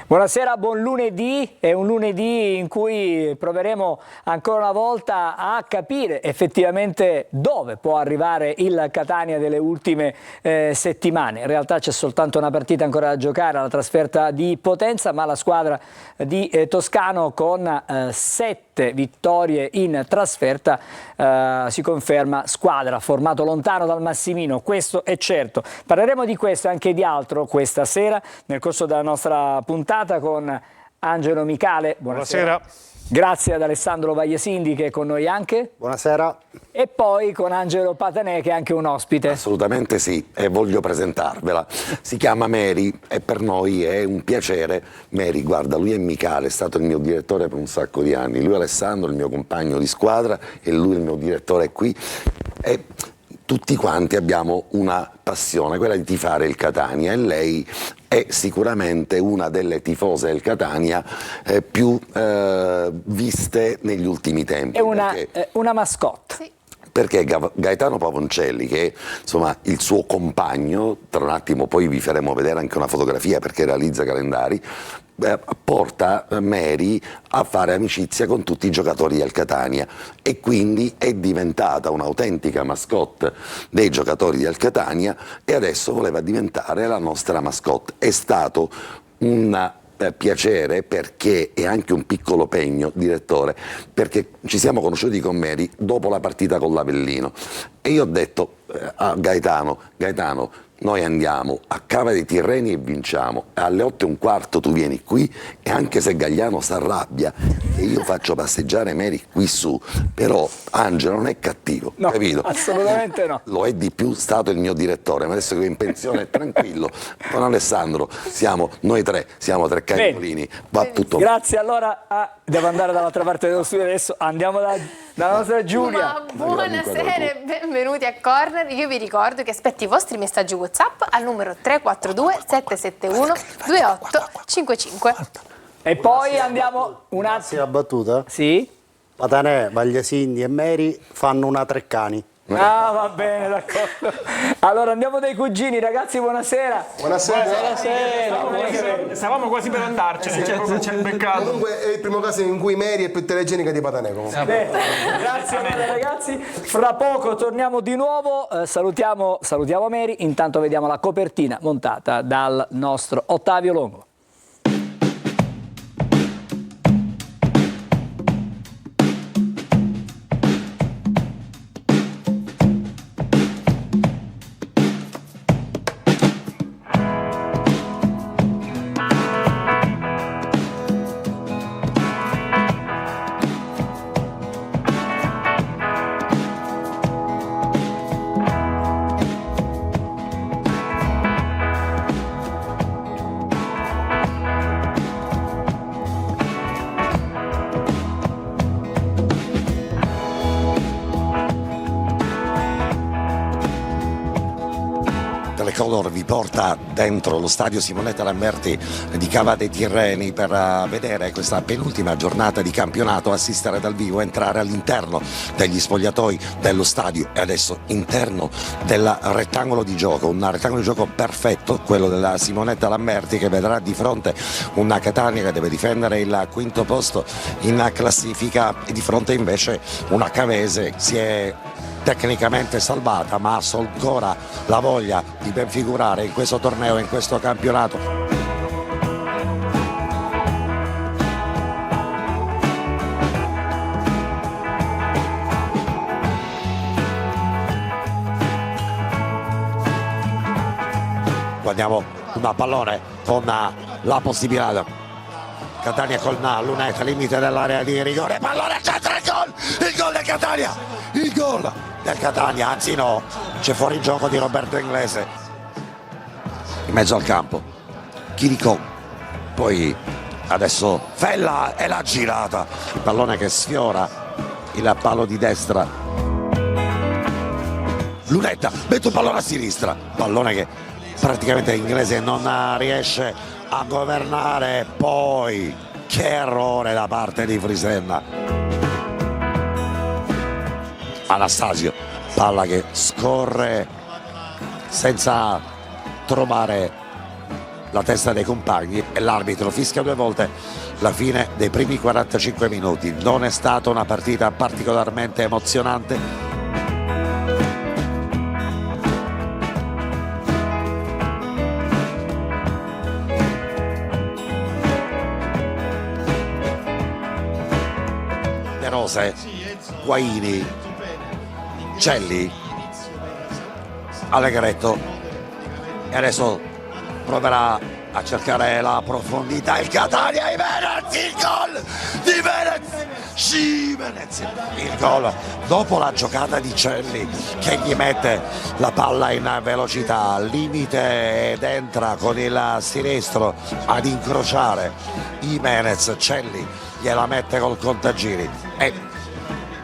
Buonasera, buon lunedì. È un lunedì in cui proveremo ancora una volta a capire effettivamente dove può arrivare il Catania delle ultime settimane. In realtà c'è soltanto una partita ancora da giocare, la trasferta di Potenza, ma la squadra di Toscano con 7 vittorie in trasferta si conferma squadra, formato lontano dal Massimino, questo è certo. Parleremo di questo e anche di altro questa sera nel corso della nostra puntata con Angelo Micale. Buonasera. Grazie ad Alessandro Vagliasindi che è con noi anche. Buonasera. E poi con Angelo Patanè che è anche un ospite. Assolutamente sì, e voglio presentarvela. Si chiama Mary e per noi è un piacere. Mary, guarda, lui è Micale, è stato il mio direttore per un sacco di anni. Lui è Alessandro, il mio compagno di squadra, e lui è il mio direttore qui. E tutti quanti abbiamo una passione, quella di tifare il Catania, e lei è sicuramente una delle tifose del Catania più viste negli ultimi tempi. È una mascotte. Sì. Perché Gaetano Pavoncelli, che è insomma il suo compagno, tra un attimo poi vi faremo vedere anche una fotografia perché realizza calendari, porta Mary a fare amicizia con tutti i giocatori del Catania e quindi è diventata un'autentica mascotte dei giocatori del Catania e adesso voleva diventare la nostra mascotte. È stato un piacere, perché è anche un piccolo pegno, direttore, perché ci siamo conosciuti con Mary dopo la partita con l'Avellino e io ho detto a Gaetano, noi andiamo a Cava dei Tirreni e vinciamo, alle 8:15 tu vieni qui e anche se Gagliano si arrabbia e io faccio passeggiare Mary qui su, però Angelo non è cattivo, No, capito? assolutamente no. Lo è di più stato il mio direttore, ma adesso che è in pensione tranquillo, con Alessandro noi tre siamo tre cagnolini, va tutto. Grazie, allora devo andare dall'altra parte dello studio adesso, andiamo dalla nostra Giulia. Ma buonasera e benvenuti a Corner. Io vi ricordo che aspetto i vostri messaggi WhatsApp al numero 342 771 2855. E poi andiamo un Sì, attimo. la battuta? Sì? Patanè, Vagliasindi e Mary fanno una Treccani. Ah, va bene, d'accordo. Allora andiamo dai cugini, ragazzi, buonasera. Buonasera. Buonasera. Stavamo quasi per andarcene, c'è il peccato. Comunque è il primo caso in cui Mary è più telegenica di Patanè. Grazie mille ragazzi, fra poco torniamo di nuovo, salutiamo Mary, intanto vediamo la copertina montata dal nostro Ottavio Longo. Telecolor vi porta dentro lo stadio Simonetta Lamberti di Cava dei Tirreni per vedere questa penultima giornata di campionato, assistere dal vivo, entrare all'interno degli spogliatoi dello stadio e adesso interno del rettangolo di gioco, un rettangolo di gioco perfetto, quello della Simonetta Lamberti, che vedrà di fronte una Catania che deve difendere il quinto posto in classifica e di fronte invece una Cavese si è tecnicamente salvata ma ha ancora la voglia di ben figurare in questo torneo, in questo campionato. Guardiamo un pallone con la possibilità, Catania con Lunetta, limite dell'area di rigore, pallone centro, il gol del Catania, il gol del Catania, anzi no, c'è fuori gioco di Roberto Inglese in mezzo al campo, Chirico, poi adesso Fella e la girata, il pallone che sfiora il palo di destra, Lunetta mette un pallone a sinistra, pallone che praticamente Inglese non riesce a governare, poi che errore da parte di Frisenna. Anastasio, palla che scorre senza trovare la testa dei compagni e l'arbitro fischia 2 volte la fine dei primi 45 minuti. Non è stata una partita particolarmente emozionante. De Rose, Guaini, Celli, Allegretto, e adesso proverà a cercare la profondità il Catania, Jimenez, il gol di Jimenez, il gol dopo la giocata di Celli che gli mette la palla in velocità al limite ed entra con il sinistro ad incrociare Jimenez. Celli gliela mette col contagiri e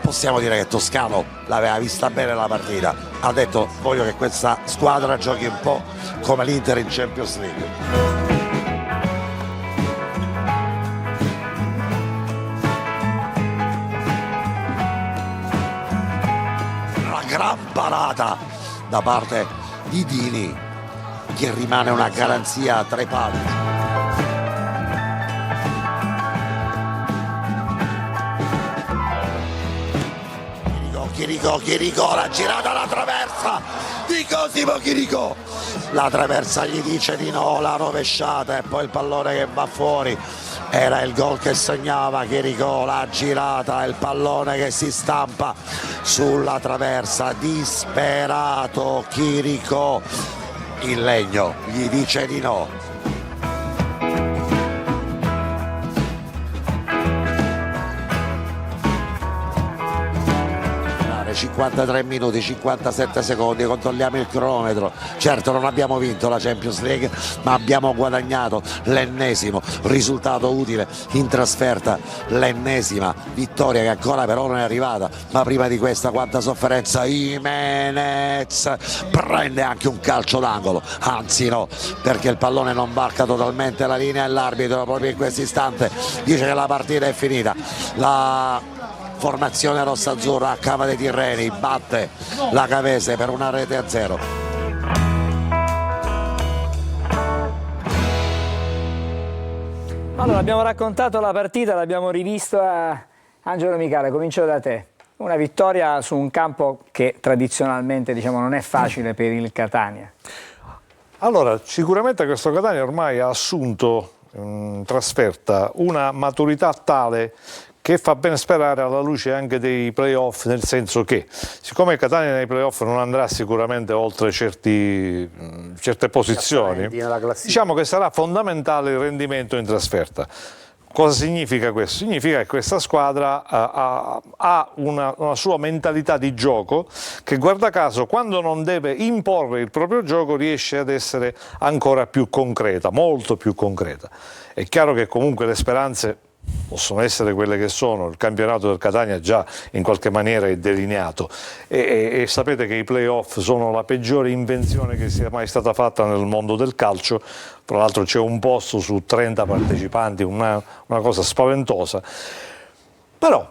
possiamo dire che Toscano l'aveva vista bene la partita, ha detto voglio che questa squadra giochi un po' come l'Inter in Champions League. Una gran parata da parte di Dini che rimane una garanzia tra i pali. Chirico, la girata alla traversa di Cosimo Chirico, la traversa gli dice di no, la rovesciata e poi il pallone che va fuori, era il gol che segnava Chirico, la girata, il pallone che si stampa sulla traversa, disperato Chirico, il legno gli dice di no. 53 minuti, 57 secondi, controlliamo il cronometro. Certo non abbiamo vinto la Champions League, ma abbiamo guadagnato l'ennesimo risultato utile in trasferta, l'ennesima vittoria che ancora però non è arrivata, ma prima di questa quanta sofferenza. Jimenez prende anche un calcio d'angolo, anzi no, perché il pallone non varca totalmente la linea e l'arbitro proprio in questo istante dice che la partita è finita. La formazione rossa-azzurra a Cava dei Tirreni batte la Cavese per una rete a 0. Allora, abbiamo raccontato la partita, l'abbiamo rivista. Angelo Micale, comincio da te. Una vittoria su un campo che tradizionalmente, diciamo, non è facile per il Catania. Allora, sicuramente questo Catania ormai ha assunto in trasferta una maturità tale che fa ben sperare alla luce anche dei playoff, nel senso che siccome il Catania nei playoff non andrà sicuramente oltre certe posizioni, diciamo che sarà fondamentale il rendimento in trasferta. Cosa significa questo? Significa che questa squadra ha una sua mentalità di gioco che, guarda caso, quando non deve imporre il proprio gioco riesce ad essere ancora più concreta, molto più concreta. È chiaro che comunque le speranze possono essere quelle che sono, il campionato del Catania già in qualche maniera è delineato e sapete che i playoff sono la peggiore invenzione che sia mai stata fatta nel mondo del calcio. Tra l'altro c'è un posto su 30 partecipanti, una cosa spaventosa, però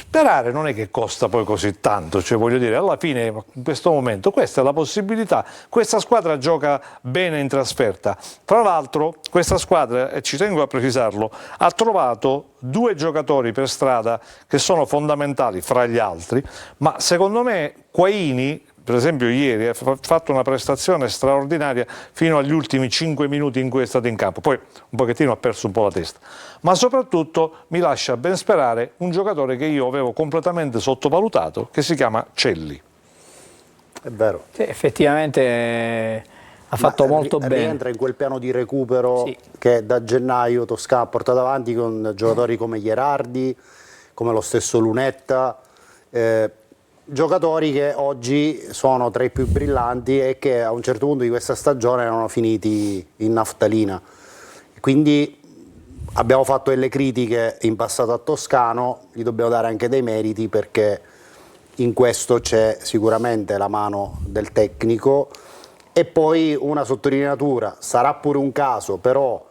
sperare non è che costa poi così tanto, cioè voglio dire, alla fine in questo momento questa è la possibilità, questa squadra gioca bene in trasferta, tra l'altro questa squadra, e ci tengo a precisarlo, ha trovato 2 giocatori per strada che sono fondamentali fra gli altri, ma secondo me Guaini, per esempio ieri, ha fatto una prestazione straordinaria fino agli ultimi 5 minuti in cui è stato in campo, poi un pochettino ha perso un po' la testa, ma soprattutto mi lascia ben sperare un giocatore che io avevo completamente sottovalutato, che si chiama Celli. È vero. Sì, effettivamente ha fatto molto bene. Rientra in quel piano di recupero che da gennaio Toscana ha portato avanti con giocatori come Gherardi, come lo stesso Lunetta, giocatori che oggi sono tra i più brillanti e che a un certo punto di questa stagione erano finiti in naftalina. Quindi abbiamo fatto delle critiche in passato a Toscano, gli dobbiamo dare anche dei meriti perché in questo c'è sicuramente la mano del tecnico. E poi una sottolineatura, sarà pure un caso, però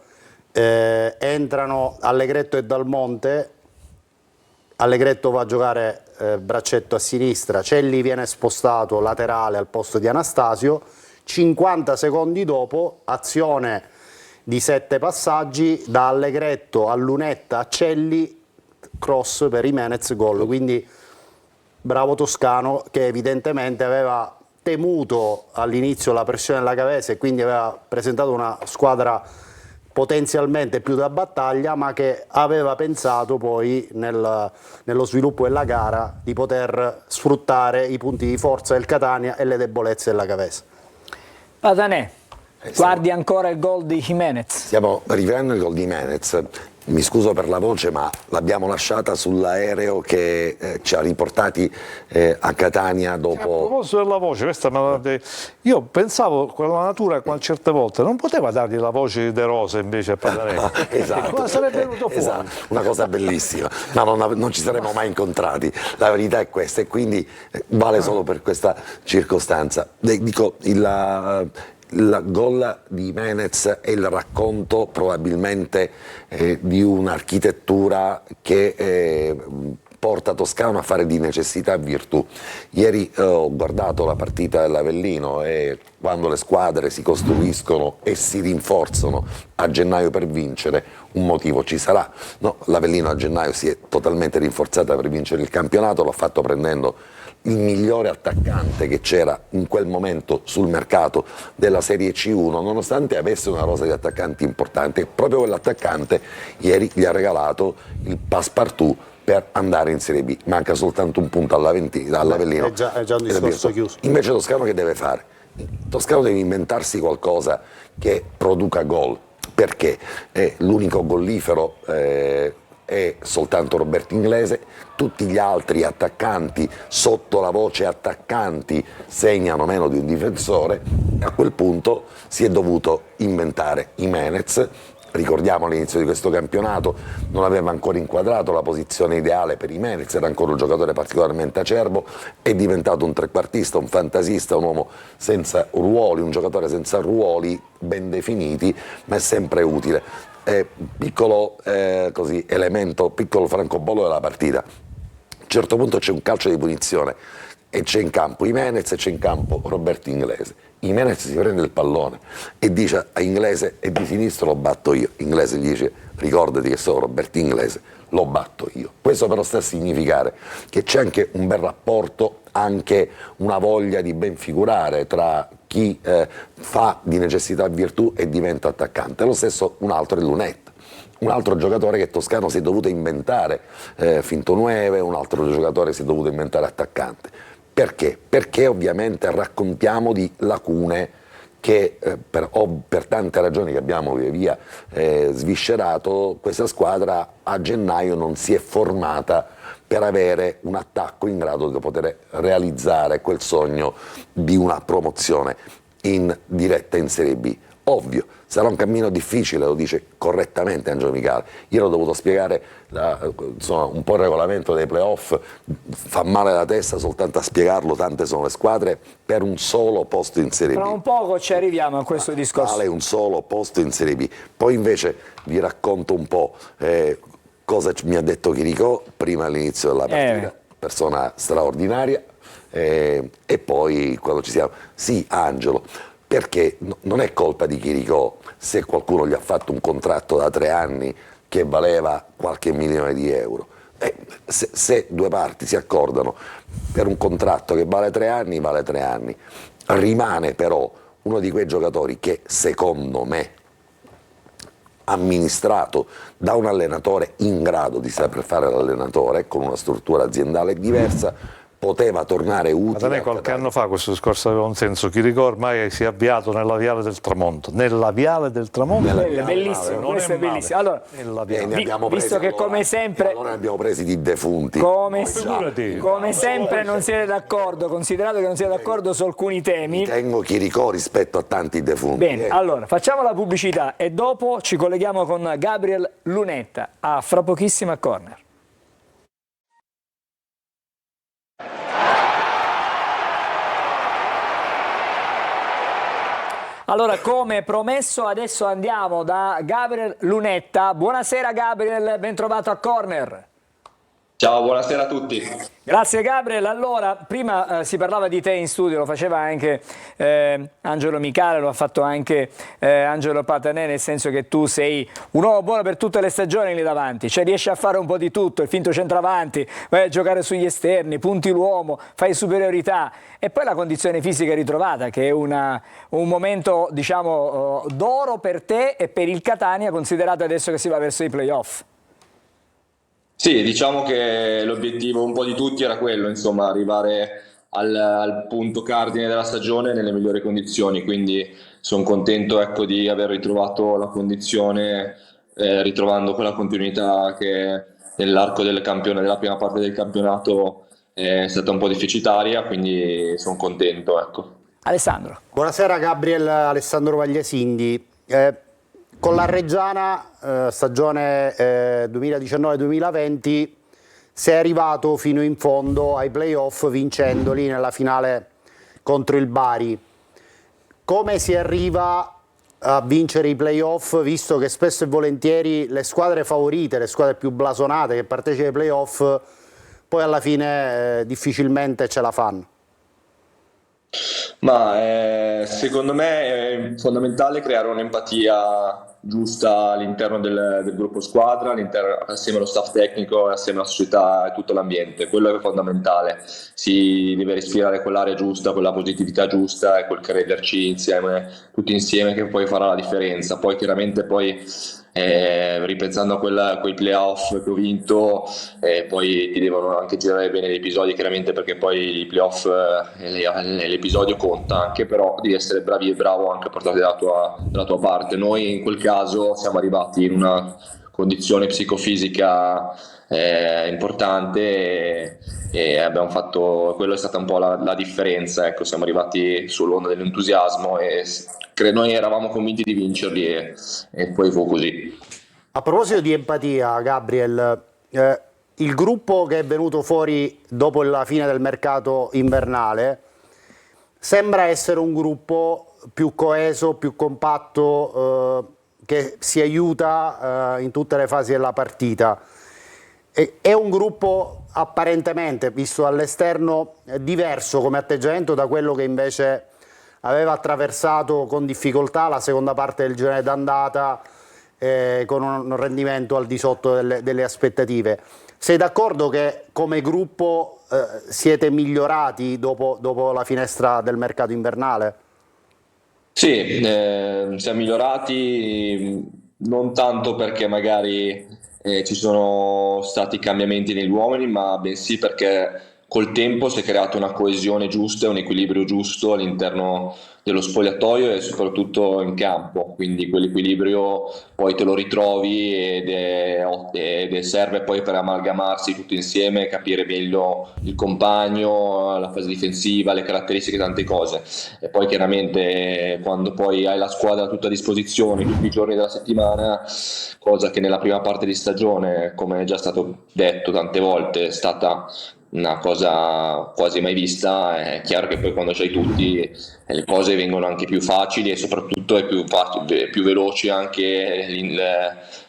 entrano Allegretto e Dalmonte, Allegretto va a giocare braccetto a sinistra, Celli viene spostato laterale al posto di Anastasio, 50 secondi dopo, azione di 7 passaggi, da Allegretto a Lunetta a Celli, cross per Jimenez, gol. Quindi bravo Toscano, che evidentemente aveva temuto all'inizio la pressione della Cavese e quindi aveva presentato una squadra potenzialmente più da battaglia, ma che aveva pensato poi nello sviluppo della gara di poter sfruttare i punti di forza del Catania e le debolezze della Cavese. Patanè, guardi ancora il gol di Jimenez? Stiamo rivivendo il gol di Jimenez. Mi scuso per la voce, ma l'abbiamo lasciata sull'aereo che ci ha riportati a Catania dopo. A proposito della voce, io pensavo che la natura certe volte non poteva dargli la voce di De Rose invece a Patanè. Esatto. Cosa sarebbe venuto fuori? Esatto. Una cosa bellissima, ma non ci saremmo mai incontrati. La verità è questa e quindi vale solo per questa circostanza. Dico, il gol di Jimenez è il racconto probabilmente di un'architettura che porta Toscano a fare di necessità virtù. Ieri ho guardato la partita dell'Avellino e quando le squadre si costruiscono e si rinforzano a gennaio per vincere, un motivo ci sarà. No, l'Avellino a gennaio si è totalmente rinforzata per vincere il campionato, l'ha fatto prendendo il migliore attaccante che c'era in quel momento sul mercato della Serie C1, nonostante avesse una rosa di attaccanti importante. Proprio quell'attaccante ieri gli ha regalato il passepartout per andare in Serie B. Manca soltanto un punto all'Avellino. È già un discorso chiuso. Invece Toscano che deve fare? Toscano deve inventarsi qualcosa che produca gol, perché l'unico gollifero è soltanto Roberto Inglese, tutti gli altri attaccanti sotto la voce attaccanti segnano meno di un difensore e a quel punto si è dovuto inventare Jimenez. Ricordiamo all'inizio di questo campionato non aveva ancora inquadrato la posizione ideale per Jimenez, era ancora un giocatore particolarmente acerbo, è diventato un trequartista, un fantasista, un uomo senza ruoli, un giocatore senza ruoli ben definiti, ma è sempre utile. Piccolo elemento, piccolo francobollo della partita. A un certo punto c'è un calcio di punizione e c'è in campo Jimenez e c'è in campo Roberto Inglese. Jimenez si prende il pallone e dice a Inglese: e di sinistro lo batto io. Inglese gli dice: ricordati che sono Roberto Inglese, lo batto io. Questo però sta a significare che c'è anche un bel rapporto, anche una voglia di ben figurare tra chi fa di necessità virtù e diventa attaccante. Lo stesso un altro è Lunetta, un altro giocatore che Toscano si è dovuto inventare, finto 9, un altro giocatore si è dovuto inventare attaccante. Perché? Perché ovviamente raccontiamo di lacune che per tante ragioni che abbiamo via sviscerato, questa squadra a gennaio non si è formata per avere un attacco in grado di poter realizzare quel sogno di una promozione in diretta in Serie B. Ovvio, sarà un cammino difficile, lo dice correttamente Angelo Micali. Io l'ho dovuto spiegare un po' il regolamento dei playoff, fa male la testa soltanto a spiegarlo, tante sono le squadre per un solo posto in Serie B. Tra un poco ci arriviamo a questo discorso. Vale un solo posto in Serie B. Poi invece vi racconto un po' cosa mi ha detto Chiricò prima all'inizio della partita, persona straordinaria, e poi quando ci siamo, sì Angelo, perché non è colpa di Chiricò se qualcuno gli ha fatto un contratto da 3 anni che valeva qualche milione di euro. Se due parti si accordano per un contratto che vale 3 anni, vale 3 anni. Rimane però uno di quei giocatori che secondo me, amministrato da un allenatore in grado di saper fare l'allenatore con una struttura aziendale diversa, poteva tornare utile. Qualche anno fa questo discorso aveva un senso. Chiricò ormai si è avviato nella Viale del Tramonto. Nella Viale del Tramonto? Bellissimo, questo è bellissimo. Allora, visto che come sempre allora ne abbiamo presi di defunti. Come sempre non siete d'accordo, considerato che non siete d'accordo su alcuni temi. Tengo Chiricò rispetto a tanti defunti. Bene, allora facciamo la pubblicità e dopo ci colleghiamo con Gabriel Lunetta. A fra pochissimo a Corner. Allora, come promesso, adesso andiamo da Gabriel Lunetta. Buonasera Gabriel, ben trovato a Corner. Ciao, buonasera a tutti. Grazie Gabriel. Allora, prima si parlava di te in studio, lo faceva anche Angelo Micale, lo ha fatto anche Angelo Patanè, nel senso che tu sei un uomo buono per tutte le stagioni lì davanti, cioè riesci a fare un po' di tutto, il finto centravanti, vai a giocare sugli esterni, punti l'uomo, fai superiorità e poi la condizione fisica ritrovata, che è un momento, diciamo, d'oro per te e per il Catania, considerato adesso che si va verso i playoff. Sì, diciamo che l'obiettivo un po' di tutti era quello, insomma, arrivare al punto cardine della stagione nelle migliori condizioni, quindi sono contento, ecco, di aver ritrovato la condizione, ritrovando quella continuità che nell'arco della prima parte del campionato è stata un po' deficitaria, quindi sono contento, ecco. Alessandro. Buonasera Gabriel, Alessandro Vagliasindi. Con la Reggiana, stagione 2019-2020, sei arrivato fino in fondo ai playoff vincendoli nella finale contro il Bari. Come si arriva a vincere i playoff, visto che spesso e volentieri le squadre favorite, le squadre più blasonate che partecipano ai playoff, poi alla fine difficilmente ce la fanno? Ma secondo me è fondamentale creare un'empatia giusta all'interno del gruppo squadra, assieme allo staff tecnico, assieme alla società e tutto l'ambiente. Quello è fondamentale. Si deve respirare quell'aria giusta, quella positività giusta e quel crederci insieme, tutti insieme, che poi farà la differenza. Poi chiaramente ripensando a quei playoff che ho vinto, poi ti devono anche girare bene gli episodi, chiaramente, perché poi i playoff, l'episodio conta anche, però devi essere bravo anche a portare dalla tua parte. Noi in quel caso siamo arrivati in una condizione psicofisica importante e abbiamo fatto, quello è stata un po' la differenza, ecco, siamo arrivati sull'onda dell'entusiasmo e noi eravamo convinti di vincerli e poi fu così. A proposito di empatia, Gabriel, il gruppo che è venuto fuori dopo la fine del mercato invernale sembra essere un gruppo più coeso, più compatto, che si aiuta in tutte le fasi della partita. È un gruppo apparentemente, visto all'esterno, diverso come atteggiamento da quello che invece aveva attraversato con difficoltà la seconda parte del girone d'andata, con un rendimento al di sotto delle aspettative. Sei d'accordo che come gruppo siete migliorati dopo la finestra del mercato invernale? Sì, siamo migliorati non tanto perché magari ci sono stati cambiamenti negli uomini, ma bensì perché col tempo si è creata una coesione giusta e un equilibrio giusto all'interno dello spogliatoio e soprattutto in campo, quindi quell'equilibrio poi te lo ritrovi ed serve poi per amalgamarsi tutti insieme, capire meglio il compagno, la fase difensiva, le caratteristiche, tante cose. E poi chiaramente quando poi hai la squadra tutta a disposizione tutti i giorni della settimana, cosa che nella prima parte di stagione, come è già stato detto tante volte, è stata una cosa quasi mai vista, è chiaro che poi quando c'hai tutti le cose vengono anche più facili e soprattutto è più veloce anche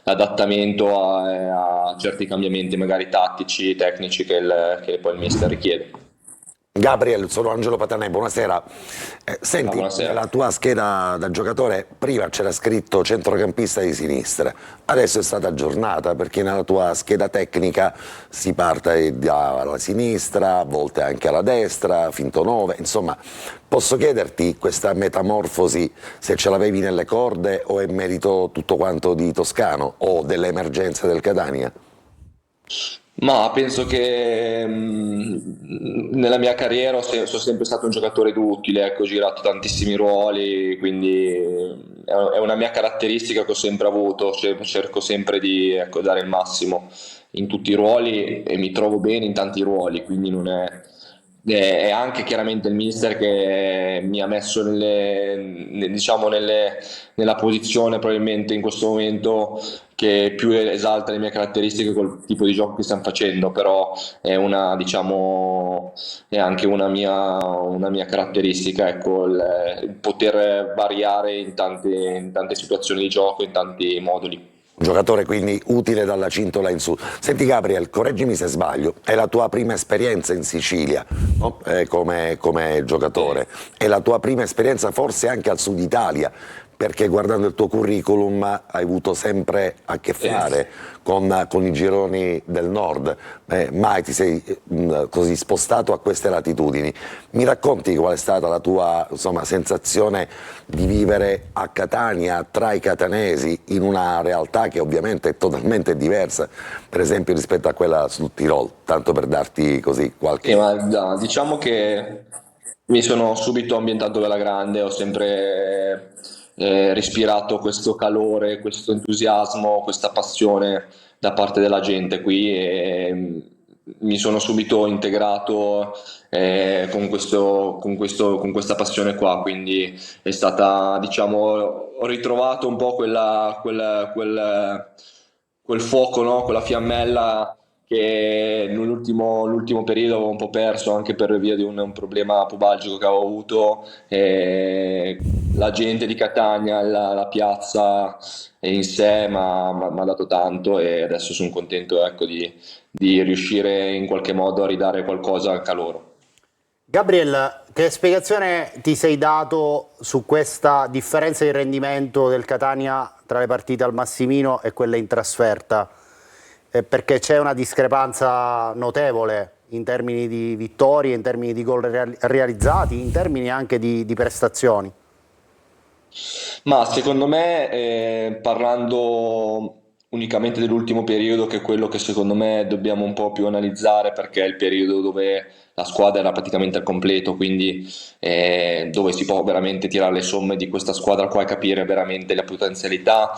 l'adattamento a certi cambiamenti magari tattici, tecnici che poi il mister richiede. Gabriel, sono Angelo Patanè, buonasera. Senti, Buonasera. nella tua scheda da giocatore prima c'era scritto centrocampista di sinistra, adesso è stata aggiornata perché nella tua scheda tecnica si parte dalla sinistra, a volte anche alla destra, finto 9, insomma, posso chiederti questa metamorfosi se ce l'avevi nelle corde o è merito tutto quanto di Toscano o delle emergenze del Catania? Ma penso che nella mia carriera sono sempre stato un giocatore duttile, ecco, ho girato tantissimi ruoli, quindi è una mia caratteristica che ho sempre avuto, cerco sempre di, ecco, dare il massimo in tutti i ruoli e mi trovo bene in tanti ruoli, quindi non è anche chiaramente il mister che mi ha messo diciamo nella posizione probabilmente in questo momento che più esalta le mie caratteristiche col tipo di gioco che stiamo facendo, però diciamo, è anche una mia caratteristica, ecco, il poter variare in tante situazioni di gioco, in tanti moduli. Un giocatore quindi utile dalla cintola in su. Senti Gabriel, correggimi se sbaglio, è la tua prima esperienza in Sicilia, no? Come giocatore, è la tua prima esperienza forse anche al Sud Italia, perché guardando il tuo curriculum hai avuto sempre a che fare con i gironi del nord, mai ti sei così spostato a queste latitudini. Mi racconti qual è stata la tua sensazione di vivere a Catania tra i catanesi in una realtà che ovviamente è totalmente diversa, per esempio rispetto a quella sul Tirol, tanto per darti così qualche... Diciamo che mi sono subito ambientato alla grande, ho sempre respirato questo calore, questo entusiasmo, questa passione da parte della gente qui e mi sono subito integrato con questa passione qua, quindi è stata, diciamo, ho ritrovato un po' quel fuoco, no? Quella fiammella che l'ultimo periodo avevo un po' perso anche per via di un problema pubalgico che avevo avuto. La gente di Catania, la piazza in sé mi ha dato tanto e adesso sono contento, ecco, di riuscire in qualche modo a ridare qualcosa anche a loro. Gabriel, che spiegazione ti sei dato su questa differenza di rendimento del Catania tra le partite al Massimino e quelle in trasferta? Perché c'è una discrepanza notevole in termini di vittorie, in termini di gol realizzati, in termini anche di prestazioni. Ma secondo me, parlando unicamente dell'ultimo periodo, che è quello che secondo me dobbiamo un po' più analizzare, perché è il periodo dove la squadra era praticamente al completo, quindi dove si può veramente tirare le somme di questa squadra qua e capire veramente la potenzialità.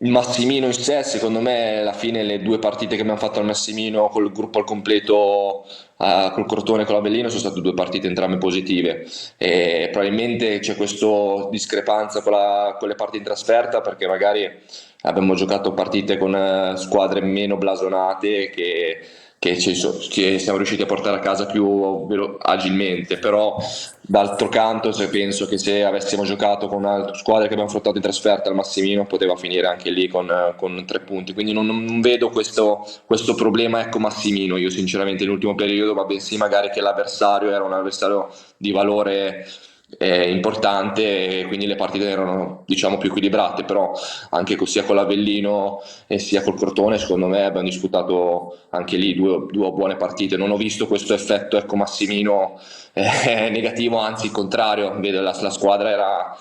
Il Massimino in sé, secondo me, alla fine le due partite che abbiamo fatto al Massimino col gruppo al completo, col Crotone e con l'Avellino, sono state due partite entrambe positive. E probabilmente c'è questa discrepanza con le partite in trasferta, perché magari abbiamo giocato partite con squadre meno blasonate che siamo riusciti a portare a casa più agilmente, però d'altro canto penso che se avessimo giocato con altre squadre che abbiamo affrontato in trasferta al Massimino poteva finire anche lì con 3 punti, quindi non vedo questo problema, ecco, Massimino io sinceramente nell'ultimo periodo, ma bensì magari che l'avversario era un avversario di valore importante e quindi le partite erano, diciamo, più equilibrate, però anche sia con l'Avellino e sia col Crotone secondo me abbiamo disputato anche lì due buone partite, non ho visto questo effetto, ecco, Massimino negativo, anzi il contrario, vedo la squadra era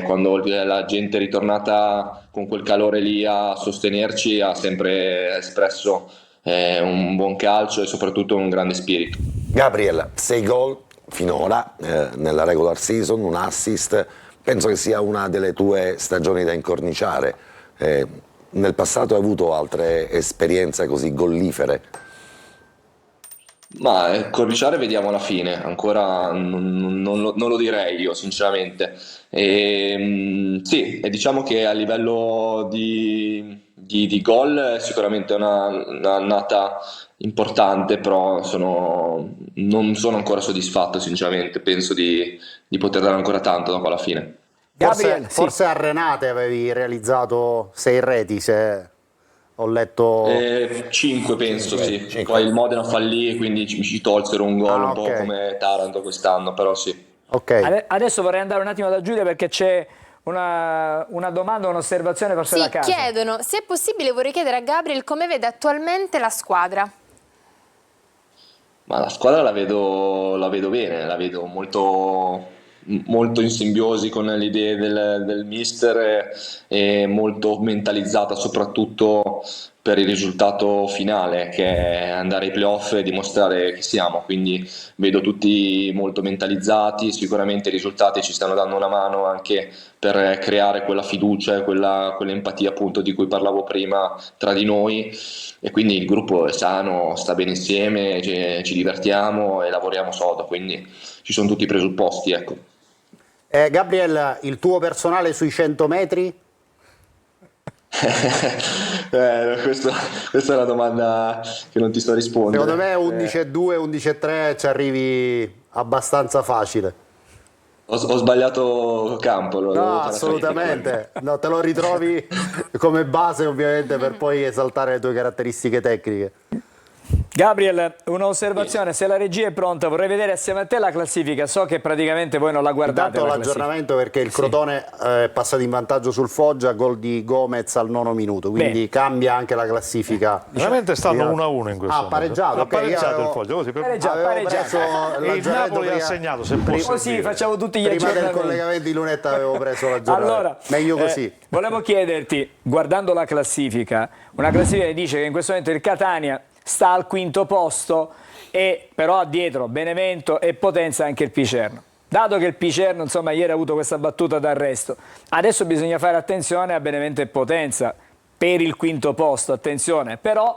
quando la gente è ritornata con quel calore lì a sostenerci ha sempre espresso un buon calcio e soprattutto un grande spirito. Gabriel, 6 gol finora nella regular season, un assist, penso che sia una delle tue stagioni da incorniciare. Nel passato hai avuto altre esperienze così gollifere? Ma corniciare vediamo alla fine, ancora non lo direi io sinceramente. Sì, e diciamo che a livello di gol è sicuramente un'annata importante, però non sono ancora soddisfatto sinceramente, penso di poter dare ancora tanto dopo alla fine. Gabriel, Forse a Renate avevi realizzato 6 reti, se ho letto... 5 penso, sì. 5. Poi il Modena fallì, quindi ci tolsero un gol un po' ok. come Taranto quest'anno, però sì. Ok. Adesso vorrei andare un attimo da Giulia perché c'è una domanda, un'osservazione forse da Sì, casa. chiedono, se è possibile vorrei chiedere a Gabriel come vede attualmente la squadra. Ma la squadra la vedo bene, la vedo molto in simbiosi con le idee del mister e molto mentalizzata soprattutto per il risultato finale, che è andare ai playoff e dimostrare che siamo, quindi vedo tutti molto mentalizzati, sicuramente i risultati ci stanno dando una mano anche per creare quella fiducia e quell'empatia appunto di cui parlavo prima tra di noi, e quindi il gruppo è sano, sta bene insieme, ci divertiamo e lavoriamo sodo, quindi ci sono tutti i presupposti, ecco. Gabriel, il tuo personale sui 100 metri? Questa è una domanda che non ti sto rispondendo. Secondo me 11-2, 11-3 ci arrivi abbastanza facile. Ho sbagliato campo. Lo devo No, fare assolutamente. No, te lo ritrovi come base ovviamente per poi esaltare le tue caratteristiche tecniche. Gabriel, un'osservazione, se la regia è pronta vorrei vedere assieme a te la classifica, so che praticamente voi non la guardate. Intanto la classifica. l'aggiornamento perché il Crotone è passato in vantaggio sul Foggia, gol di Gomez al 9° minuto, quindi Bene. cambia anche la classifica. Veramente è stato 1-1 in questo Ah, pareggiato, momento. ok, Ha pareggiato io il Foggia, così per... Pareggiato. Avevo preso E il l'aggiornamento Napoli ha prima- segnato, se posso Così dire. facciamo tutti gli Prima del aggiornamenti. collegamento di Lunetta avevo preso l'aggiornamento. Allora, meglio così. Volevo chiederti, guardando la classifica, una classifica che dice che in questo momento il Catania sta al 5° posto e però ha dietro Benevento e Potenza anche il Picerno. Dato che il Picerno, insomma, ieri ha avuto questa battuta d'arresto, adesso bisogna fare attenzione a Benevento e Potenza per il 5° posto, attenzione, però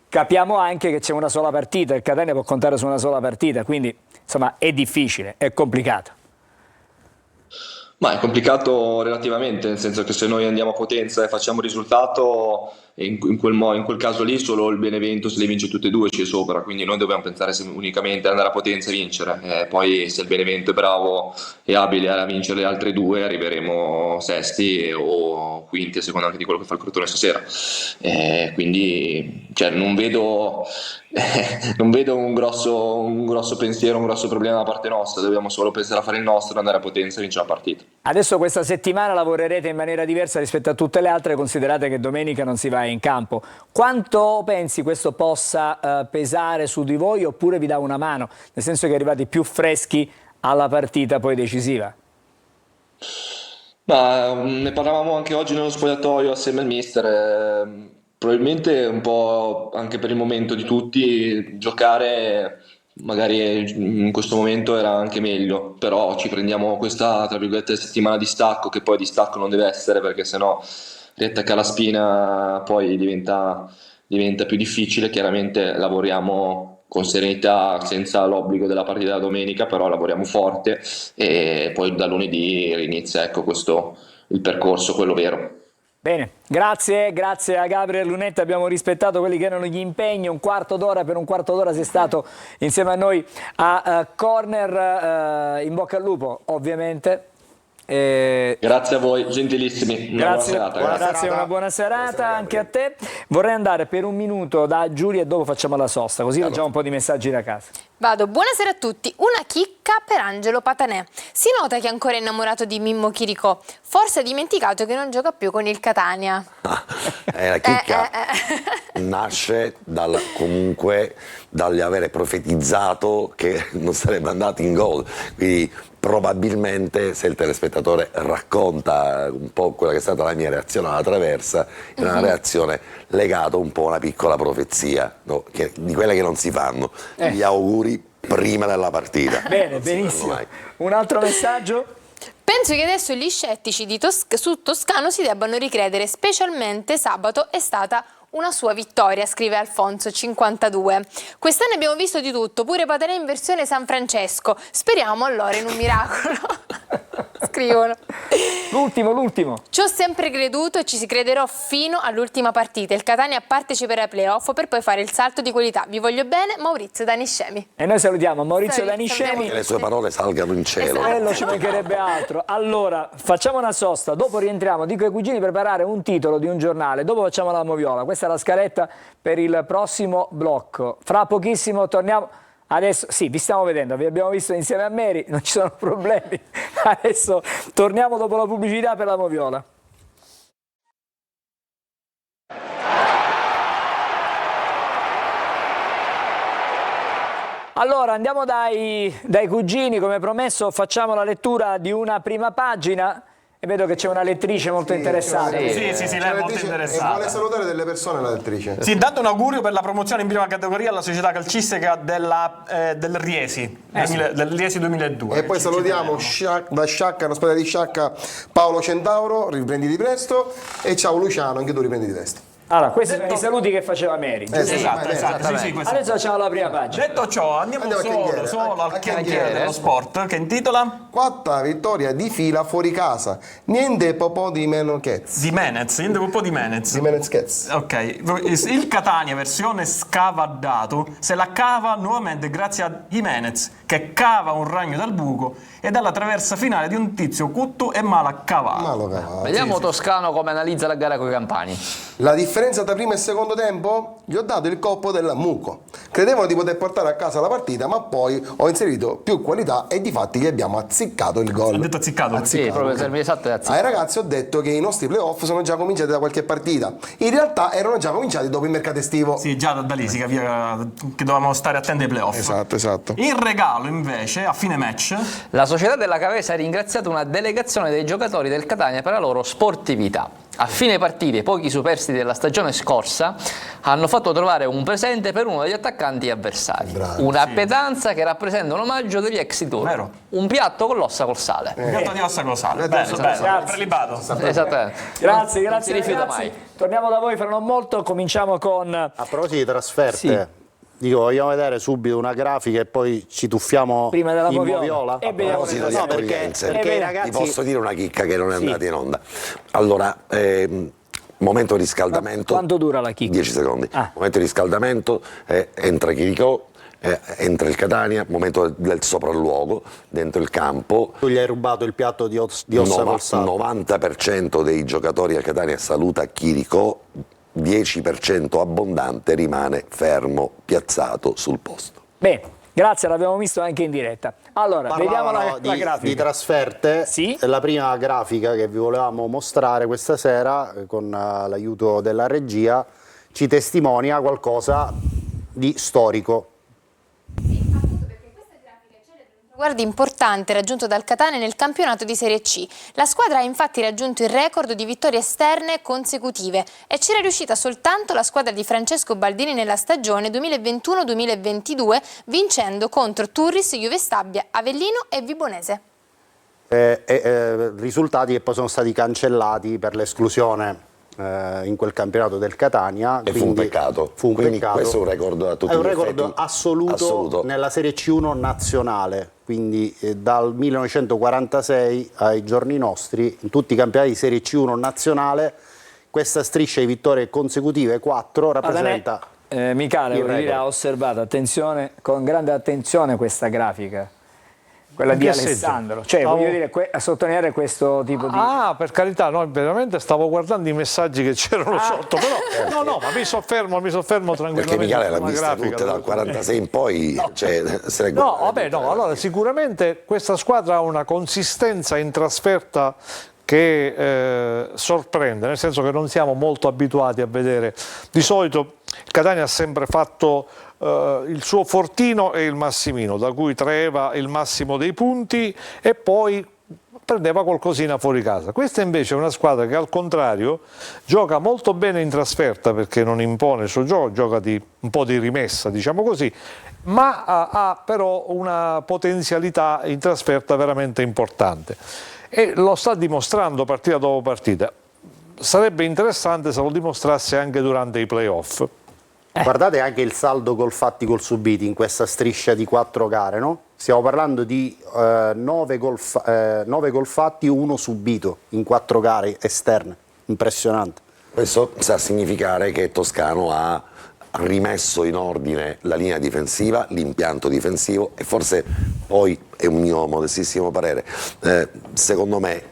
capiamo anche che c'è una sola partita, il Catania può contare su una sola partita, quindi insomma è difficile, è complicato. Ma è complicato relativamente, nel senso che se noi andiamo a Potenza e facciamo risultato, in quel caso lì solo il Benevento, se le vince tutte e due, ci è sopra, quindi noi dobbiamo pensare unicamente ad andare a Potenza e vincere. Poi se il Benevento è bravo e abile a vincere le altre due, arriveremo sesti o quinti, a seconda anche di quello che fa il Crotone stasera. Quindi cioè, non vedo un grosso pensiero, un grosso problema da parte nostra, dobbiamo solo pensare a fare il nostro, andare a Potenza e vincere la partita. Adesso questa settimana lavorerete in maniera diversa rispetto a tutte le altre, considerate che domenica non si va in campo. Quanto pensi questo possa pesare su di voi oppure vi dà una mano? Nel senso che arrivate più freschi alla partita poi decisiva? Ma ne parlavamo anche oggi nello spogliatoio assieme al mister. Probabilmente un po' anche per il momento di tutti giocare magari in questo momento era anche meglio, però ci prendiamo questa tra virgolette settimana di stacco, che poi di stacco non deve essere, perché sennò riattaccare la spina poi diventa più difficile. Chiaramente lavoriamo con serenità, senza l'obbligo della partita della domenica, però lavoriamo forte e poi da lunedì inizia, ecco, il percorso, quello vero. Bene, grazie a Gabriel Lunetta, abbiamo rispettato quelli che erano gli impegni, un quarto d'ora, per un quarto d'ora sei stato insieme a noi a Corner, in bocca al lupo ovviamente. Grazie a voi, gentilissimi. Grazie, Grazie. una buona serata anche a te. Vorrei andare per un minuto da Giulia e dopo facciamo la sosta, così leggiamo un po' di messaggi da casa. Vado, buonasera a tutti. Una chicca per Angelo Patanè. Si nota che è ancora innamorato di Mimmo Chiricò. Forse ha dimenticato che non gioca più con il Catania. La chicca nasce comunque dagli avere profetizzato che non sarebbe andato in gol, quindi probabilmente se il telespettatore racconta un po' quella che è stata la mia reazione alla traversa, è una reazione legata un po' a una piccola profezia, no? Di quelle che non si fanno. Gli auguri prima della partita. Bene, benissimo. Un altro messaggio? Penso che adesso gli scettici su Toscano si debbano ricredere, specialmente sabato è stata una sua vittoria, scrive Alfonso 52. Quest'anno abbiamo visto di tutto, pure Patanè in versione San Francesco. Speriamo allora in un miracolo. Scrivono. L'ultimo. Ci ho sempre creduto e ci si crederò fino all'ultima partita. Il Catania parteciperà ai playoff per poi fare il salto di qualità. Vi voglio bene, Maurizio Daniscemi. E noi salutiamo Maurizio Daniscemi. Che le sue parole salgano in cielo. Quello ci mancherebbe altro. Allora, facciamo una sosta, dopo rientriamo. Dico ai cugini preparare un titolo di un giornale, dopo facciamo la moviola. Questa è la scaletta per il prossimo blocco. Fra pochissimo torniamo. Adesso sì, vi stiamo vedendo, vi abbiamo visto insieme a Mary, non ci sono problemi. Adesso torniamo dopo la pubblicità per la moviola. Allora andiamo dai cugini, come promesso facciamo la lettura di una prima pagina e vedo che c'è una lettrice molto interessata. Sì, lei è molto E interessata. vuole salutare delle persone la lettrice. Sì, intanto un augurio per la promozione in prima categoria alla società calcistica del Riesi, del Riesi 2002. E poi salutiamo da Sciacca, un'ospedale di Sciacca, Paolo Centauro, riprenditi presto, e ciao Luciano, anche tu riprenditi presto. Allora, questi sono i saluti che faceva Mary. Esatto. Sì, questo. Adesso facciamo la prima pagina. Detto ciò, andiamo solo al cantiere cantiere dello sport, che intitola Quarta vittoria di fila fuori casa. Niente popò di meno Chez. Di Menez, niente un po' di Menez. Di Menez Chez. Ok, il Catania versione scavadato se la cava nuovamente grazie a Jimenez che cava un ragno dal buco e dalla traversa finale di un tizio cutto e male cavato. Vediamo Toscano come analizza la gara con i campani. La differenza tra primo e secondo tempo? Gli ho dato il colpo del muco. Credevano di poter portare a casa la partita, ma poi ho inserito più qualità e difatti gli abbiamo azziccato il gol. Ha detto azziccato? Sì, proprio il termine esatto è azziccato. Ai ragazzi ho detto che i nostri playoff sono già cominciati da qualche partita. In realtà erano già cominciati dopo il mercato estivo. Sì, già da lì si capiva che dovevamo stare attenti ai playoff. Esatto. In regalo invece, a fine match, La società della Cavesa ha ringraziato una delegazione dei giocatori del Catania per la loro sportività. A fine partita i pochi superstiti della stagione scorsa hanno fatto trovare un presente per uno degli attaccanti avversari. Una pietanza che rappresenta un omaggio degli ex di turno. Vero. Un piatto con l'ossa col sale. un gatto di ossa con sale. Bene, prelibato. Esattamente. Grazie, Non si rifiuta ragazzi. mai. Torniamo da voi fra non molto, cominciamo con... A proposito di trasferte, dico, vogliamo vedere subito una grafica e poi ci tuffiamo Prima della in Moviola. Moviola? E vediamo A proposito di No, accoglienze, perché i ti ragazzi... posso dire una chicca che non è andata in onda. Allora, momento riscaldamento. Quanto dura la chicca? 10 secondi. Ah. Momento di riscaldamento, entra Chiricò, entra il Catania, momento del sopralluogo dentro il campo. Tu gli hai rubato il piatto di ossa col sale. 90% dei giocatori a Catania saluta Chiricò, 10% abbondante rimane fermo, piazzato sul posto. Bene, grazie, l'abbiamo visto anche in diretta. Allora, vediamo la grafica. Di trasferte. Sì. La prima grafica che vi volevamo mostrare questa sera, con l'aiuto della regia, ci testimonia qualcosa di storico. Traguardo importante raggiunto dal Catania nel campionato di Serie C. La squadra ha infatti raggiunto il record di vittorie esterne consecutive e c'era riuscita soltanto la squadra di Francesco Baldini nella stagione 2021-2022 vincendo contro Turris, Juve Stabia, Avellino e Vibonese. Risultati che poi sono stati cancellati per l'esclusione in quel campionato del Catania. E fu un peccato. Quindi questo è un record a tutti è un gli record effetti assoluto nella Serie C1 nazionale, quindi dal 1946 ai giorni nostri in tutti i campionati di Serie C1 nazionale questa striscia di vittorie consecutive 4 rappresenta Michele, il voglio dire, record. ha osservato attenzione, con grande attenzione questa grafica, quella In di che senso? Alessandro, cioè voglio dire, a sottolineare questo tipo di... Ah, per carità, no, veramente stavo guardando i messaggi che c'erano sotto, però no, ma mi soffermo tranquillamente. Perché Michele l'ha sulla vista grafica. tutte dal 46 in poi, Allora sicuramente questa squadra ha una consistenza in trasferta che sorprende, nel senso che non siamo molto abituati a vedere. Di solito il Catania ha sempre fatto il suo fortino e il massimino, da cui traeva il massimo dei punti e poi prendeva qualcosina fuori casa. Questa invece è una squadra che al contrario gioca molto bene in trasferta perché non impone il suo gioco, gioca un po' di rimessa, diciamo così, ma ha però una potenzialità in trasferta veramente importante e lo sta dimostrando partita dopo partita. Sarebbe interessante se lo dimostrasse anche durante i playoff. Guardate anche il saldo gol fatti gol subiti in questa striscia di 4 gare, no? Stiamo parlando di 9 gol fatti, 1 subito in 4 gare esterne. Impressionante. Questo sta a significare che Toscano ha rimesso in ordine la linea difensiva, l'impianto difensivo e forse poi è un mio modestissimo parere. Secondo me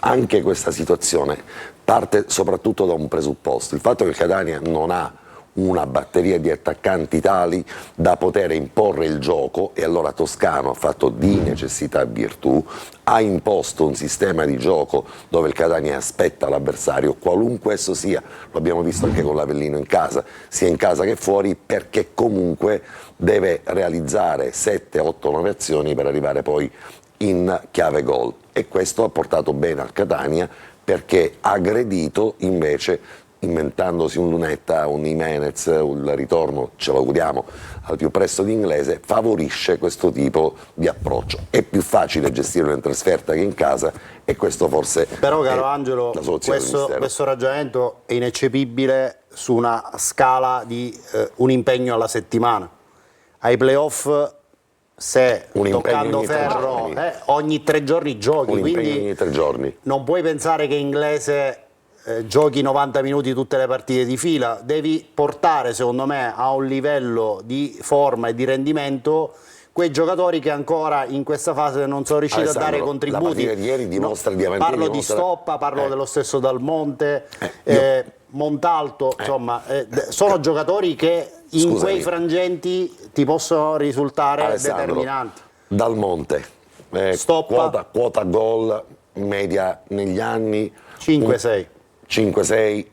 anche questa situazione parte soprattutto da un presupposto, il fatto che il Catania non ha una batteria di attaccanti tali da poter imporre il gioco e allora Toscano ha fatto di necessità virtù, ha imposto un sistema di gioco dove il Catania aspetta l'avversario, qualunque esso sia, lo abbiamo visto anche con l'Avellino in casa, sia in casa che fuori, perché comunque deve realizzare 7, 8, 9 azioni per arrivare poi in chiave gol e questo ha portato bene al Catania perché ha aggredito invece inventandosi un Lunetta, un Jimenez, il ritorno, ce lo auguriamo, al più presto di Inglese, favorisce questo tipo di approccio. È più facile gestire una trasferta che in casa e questo forse Però, caro è Angelo, la soluzione del mistero. questo ragionamento è ineccepibile su una scala di un impegno alla settimana. Ai playoff, se Un impegno toccando ogni 3 ferro giorni. ogni 3 giorni giochi, Un impegno quindi ogni 3 giorni. non puoi pensare che Inglese giochi 90 minuti tutte le partite di fila, devi portare secondo me a un livello di forma e di rendimento quei giocatori che ancora in questa fase non sono riusciti a dare Alessandro, contributi. la partita di ieri dimostra Parlo di Stoppa, parlo dello stesso Dal Monte, Montalto, insomma, sono giocatori che in Scusami. quei frangenti ti possono risultare Alessandro, determinanti. Dal Monte, Stoppa. quota gol media negli anni 5-6. 5-6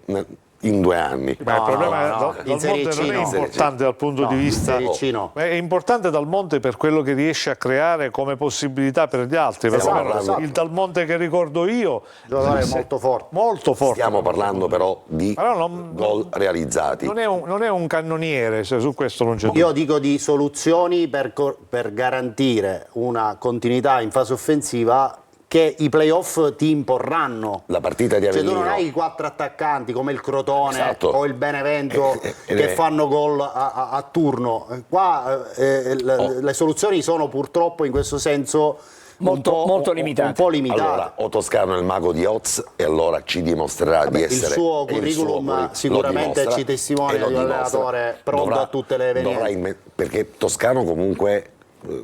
in 2 anni. Ma il problema è no, Dal in Serie Monte C non è no. importante dal punto di in vista. Serie C no. È importante Dal Monte per quello che riesce a creare come possibilità per gli altri. Esatto. Il Dal Monte che ricordo io, Giocatore molto forte. molto forte. Stiamo parlando però di Però gol realizzati. non è un cannoniere, cioè, su questo non c'è dubbio. Io dico di soluzioni per garantire una continuità in fase offensiva che i playoff ti imporranno. La partita di Cioè Avellino. tu non hai i 4 attaccanti come il Crotone Esatto. o il Benevento che fanno gol a turno. Qua le soluzioni sono purtroppo in questo senso Molto limitate. Un po' limitate. Allora, o Toscano è il mago di Oz e allora ci dimostrerà di essere... il suo curriculum sicuramente ci testimonia e lo di un dimostra. allenatore pronto a tutte le evenienze. Perché Toscano comunque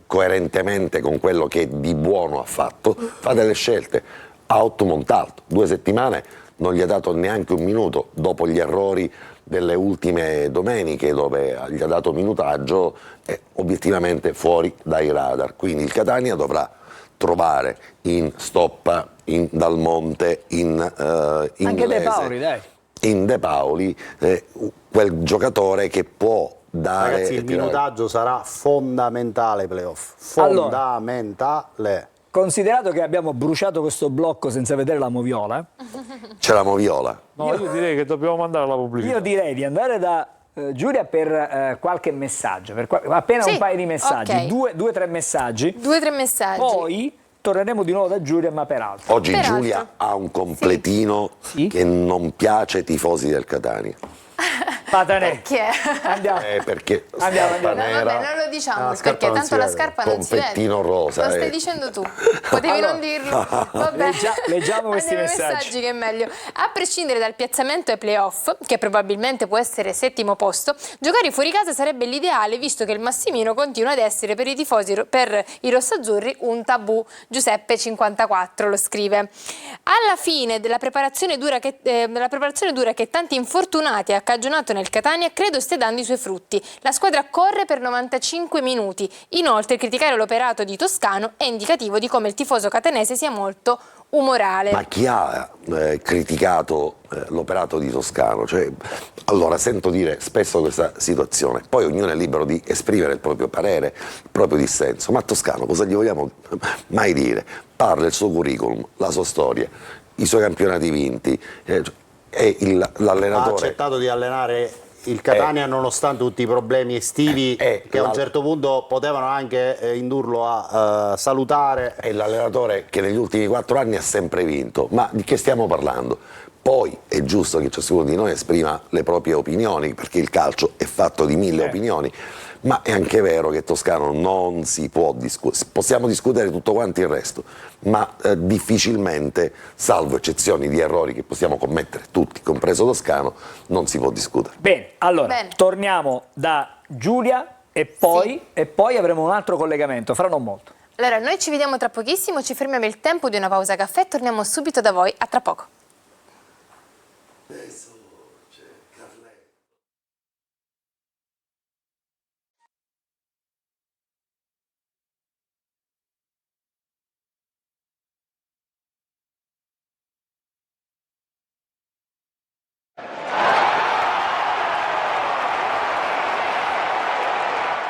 coerentemente con quello che di buono ha fatto fa delle scelte. Ha 8 Montalto, 2 settimane non gli ha dato neanche un minuto dopo gli errori delle ultime domeniche dove gli ha dato minutaggio, è obiettivamente fuori dai radar. Quindi il Catania dovrà trovare in Stoppa, in Dal Monte, in Inglese, Anche De Paoli, dai. in De Paoli, quel giocatore che può dare... Ragazzi, il minutaggio sarà fondamentale ai playoff. Allora. Fondamentale. Considerato che abbiamo bruciato questo blocco senza vedere la moviola, C'è la Moviola. No, io direi che dobbiamo mandare alla pubblicità. io direi di andare da Giulia per qualche messaggio, appena Sì, un paio di messaggi, ok. 2-3 messaggi, 2-3 messaggi. poi torneremo di nuovo da Giulia, ma per altro. Oggi Peraltro. Giulia ha un completino Sì. che non piace ai tifosi del Catania. Patanè. Chi è? Andiamo. Perché Andiamo, scarpa andiamo. No, nera, vabbè, non lo diciamo la scarpa perché non tanto si la vede. scarpa non si vede. Confettino rosa, Lo stai dicendo tu. Potevi Allora, non dirlo. Vabbè. leggiamo questi Andiamo ai messaggi. che è meglio. A prescindere dal piazzamento ai playoff, che probabilmente può essere 7° posto, giocare fuori casa sarebbe l'ideale, visto che il Massimino continua ad essere per i tifosi, per i rossazzurri, un tabù. Giuseppe 54 lo scrive. Alla fine della preparazione dura che tanti infortunati ha cagionato nel Catania, credo stia dando i suoi frutti. La squadra corre per 95 minuti. Inoltre, criticare l'operato di Toscano è indicativo di come il tifoso catanese sia molto umorale. ma chi ha criticato l'operato di Toscano? Cioè, allora, sento dire spesso questa situazione, poi ognuno è libero di esprimere il proprio parere, il proprio dissenso, ma Toscano cosa gli vogliamo mai dire? Parla il suo curriculum, la sua storia, i suoi campionati vinti, e Ha l'allenatore... accettato di allenare il Catania nonostante tutti i problemi estivi che a un certo punto potevano anche indurlo a salutare. È l'allenatore che negli ultimi 4 anni ha sempre vinto, ma di che stiamo parlando? Poi è giusto che ciascuno di noi esprima le proprie opinioni, perché il calcio è fatto di 1000 opinioni, ma è anche vero che Toscano non si può discutere, possiamo discutere tutto quanto il resto, ma difficilmente, salvo eccezioni di errori che possiamo commettere tutti, compreso Toscano, non si può discutere. Bene, allora Bene. torniamo da Giulia e poi avremo un altro collegamento, fra non molto. Allora, noi ci vediamo tra pochissimo, ci fermiamo il tempo di una pausa caffè e torniamo subito da voi. A tra poco.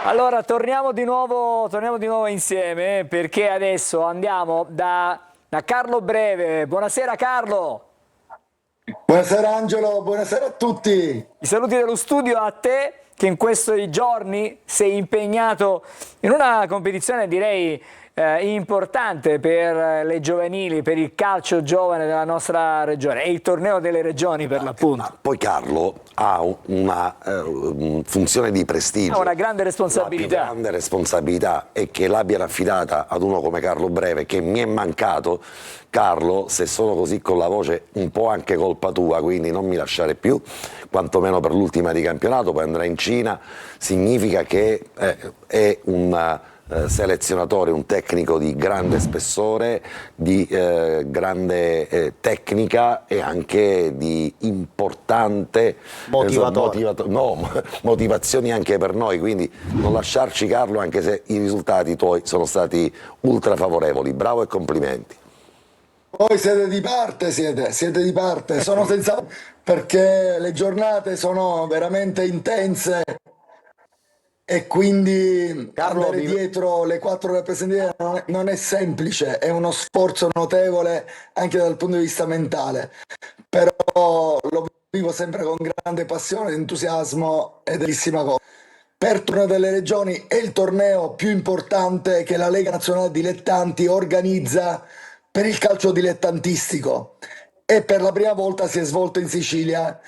Allora torniamo di nuovo insieme, perché adesso andiamo da Carlo Breve. Buonasera Carlo. Buonasera Angelo, buonasera a tutti. I saluti dello studio a te, che in questi giorni sei impegnato in una competizione, direi, importante per le giovanili, per il calcio giovane della nostra regione. È il torneo delle regioni, per l'appunto. Poi Carlo ha una funzione di prestigio. Ha una grande responsabilità. La più grande responsabilità è che l'abbiano affidata ad uno come Carlo Breve, che mi è mancato. Carlo, se sono così con la voce, un po' anche colpa tua, quindi non mi lasciare più, quantomeno per l'ultima di campionato, poi andrà in Cina. Significa che è un selezionatore, un tecnico di grande spessore, di grande tecnica e anche di importante motivazioni anche per noi, quindi non lasciarci Carlo, anche se i risultati tuoi sono stati ultra favorevoli. Bravo e complimenti. Voi siete di parte, siete di parte, sono senza, perché le giornate sono veramente intense e quindi andare dietro le 4 rappresentative non è semplice, è uno sforzo notevole anche dal punto di vista mentale, però lo vivo sempre con grande passione, entusiasmo ed è bellissima cosa. Per il torneo delle regioni è il torneo più importante che la Lega Nazionale Dilettanti organizza per il calcio dilettantistico e per la prima volta si è svolto in Sicilia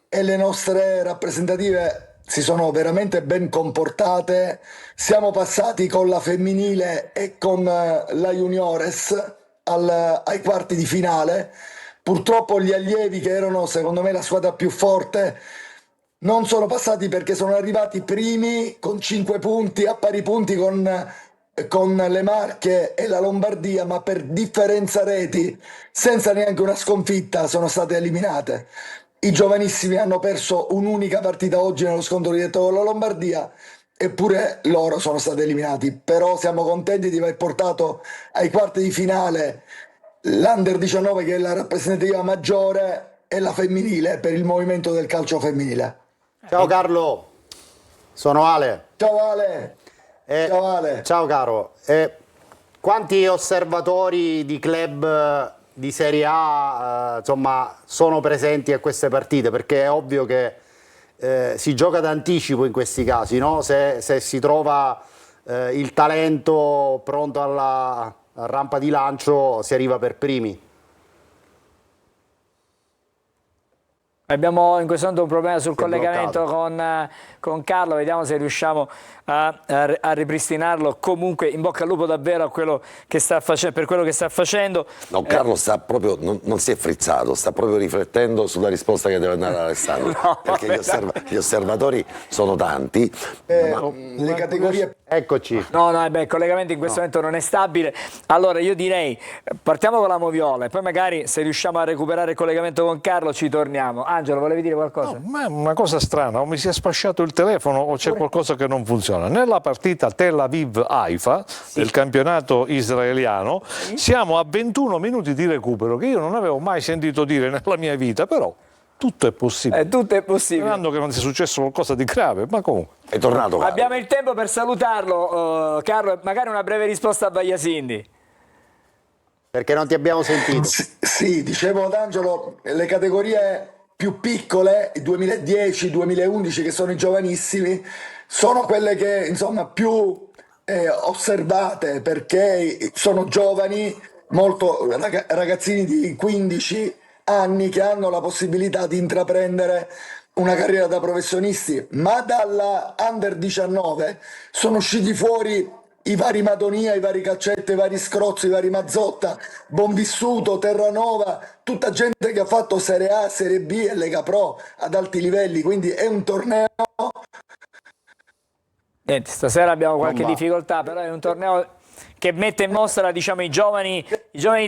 e le nostre rappresentative si sono veramente ben comportate. Siamo passati con la femminile e con la juniores ai quarti di finale. Purtroppo gli allievi, che erano secondo me la squadra più forte, non sono passati perché sono arrivati primi con 5 punti, a pari punti con le Marche e la Lombardia, ma per differenza reti, senza neanche una sconfitta, sono state eliminate. I giovanissimi hanno perso un'unica partita oggi nello scontro diretto con la Lombardia, eppure loro sono stati eliminati. Però siamo contenti di aver portato ai quarti di finale l'Under 19, che è la rappresentativa maggiore, e la femminile per il movimento del calcio femminile. Ciao Carlo, sono Ale. Ciao Ale. Ciao Ale. Ciao caro. Quanti osservatori di club di Serie A insomma, sono presenti a queste partite? Perché è ovvio che si gioca d'anticipo in questi casi, no? Se si trova il talento pronto alla rampa di lancio, si arriva per primi. Abbiamo in questo momento un problema sul collegamento con Carlo, vediamo se riusciamo a ripristinarlo. Comunque in bocca al lupo davvero a quello che sta per quello che sta facendo. No, Carlo sta proprio, non si è frizzato, sta proprio riflettendo sulla risposta che deve andare ad Alessandro, no, perché gli osservatori sono tanti. Le categorie... Eccoci. No, il collegamento in questo momento non è stabile. Allora io direi partiamo con la Moviola e poi magari se riusciamo a recuperare il collegamento con Carlo ci torniamo. Angelo, volevi dire qualcosa? No, ma è una cosa strana, o mi si è spasciato il telefono o c'è qualcosa che non funziona. Nella partita Tel Aviv-Haifa del campionato israeliano siamo a 21 minuti di recupero, che io non avevo mai sentito dire nella mia vita, però tutto è possibile. Tutto è possibile. Sperando che non sia successo qualcosa di grave, ma comunque. È tornato Carlo. Abbiamo il tempo per salutarlo, Carlo, magari una breve risposta a Bagliasindi. Perché non ti abbiamo sentito. Sì, dicevo ad Angelo, le categorie più piccole, 2010-2011, che sono i giovanissimi, sono quelle che insomma più osservate, perché sono giovani, molto ragazzini di 15 anni che hanno la possibilità di intraprendere una carriera da professionisti, ma dalla Under 19 sono usciti fuori i vari Madonia, i vari Caccette, i vari Scrozzo, i vari Mazzotta, Bonvissuto, Terranova, tutta gente che ha fatto Serie A, Serie B e Lega Pro ad alti livelli, quindi è un torneo... Niente, stasera abbiamo qualche difficoltà, però è un torneo che mette in mostra, diciamo, i giovani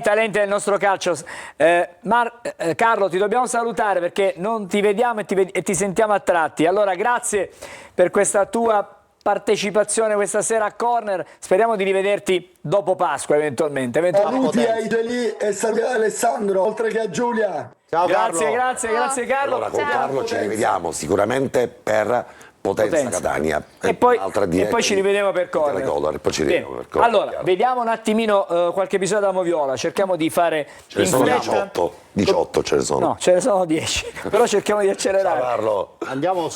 talenti del nostro calcio. Carlo, ti dobbiamo salutare perché non ti vediamo e ti sentiamo a tratti. Allora, grazie per questa tua partecipazione questa sera a Corner. Speriamo di rivederti dopo Pasqua eventualmente. Saluti a Ideli e saluti ad Alessandro, oltre che a Giulia. Ciao grazie, Carlo. grazie Carlo. Allora con Carlo ci rivediamo sicuramente per Potenza Catania. E poi, un'altra e diretta poi ci di- rivediamo per di correre. Telecolor, e poi ci Bene. rivediamo per correre, Allora, chiaro. vediamo un attimino qualche episodio da Moviola, cerchiamo di fare Ce ne in sono fretta. 18 ce ne sono. No, ce ne sono 10, però cerchiamo di accelerare. Carlo. Andiamo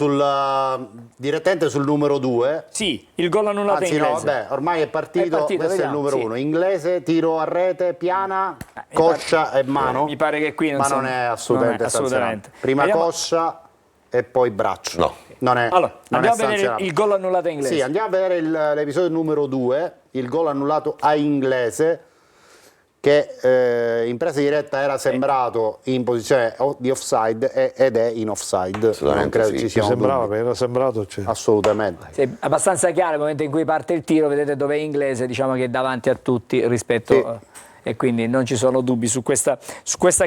direttamente sul numero 2. Sì, il gol annullato Anzi in no, inglese. vabbè, ormai è partito, questo è il vediamo, numero sì. 1. Inglese, tiro a rete, piana, coscia e mano. Mi pare che qui non ma sia- non è assolutamente non è assolutamente. sanzionato. Prima Vediamo- coscia e poi braccio. No. Non è, Allora, non andiamo è a vedere sanzionato. il gol annullato in inglese. Sì, andiamo a vedere l'episodio numero 2, il gol annullato a Inglese, che in presa diretta era sembrato in posizione di offside ed è in offside. Non Assolutamente credo sì. ci Ci siano sembrava, dubbi. era sembrato. Assolutamente. Sì, è abbastanza chiaro il momento in cui parte il tiro, vedete dove è inglese, diciamo che è davanti a tutti rispetto Sì. e quindi non ci sono dubbi su questa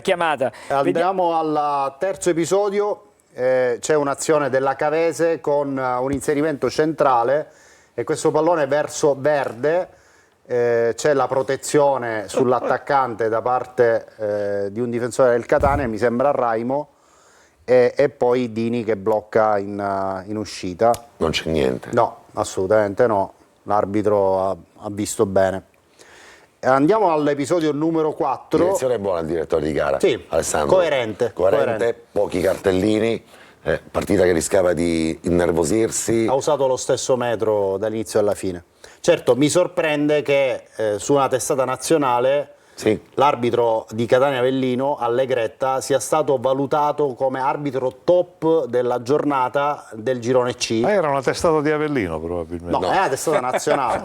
chiamata. Andiamo al terzo episodio, c'è un'azione della Cavese con un inserimento centrale e questo pallone verso verde, c'è la protezione sull'attaccante da parte di un difensore del Catania, mi sembra Raimo, e poi Dini che blocca in uscita. Non c'è niente. No, assolutamente no, l'arbitro ha visto bene. Andiamo all'episodio numero 4. Direzione buona il direttore di gara. Sì, Alessandro. coerente. Pochi cartellini, partita che rischiava di innervosirsi. Ha usato lo stesso metro dall'inizio alla fine. Certo, mi sorprende che su una testata nazionale Sì. l'arbitro di Catania Avellino, Allegretta, sia stato valutato come arbitro top della giornata del girone C. Era una testata di Avellino probabilmente. No, è una testata nazionale.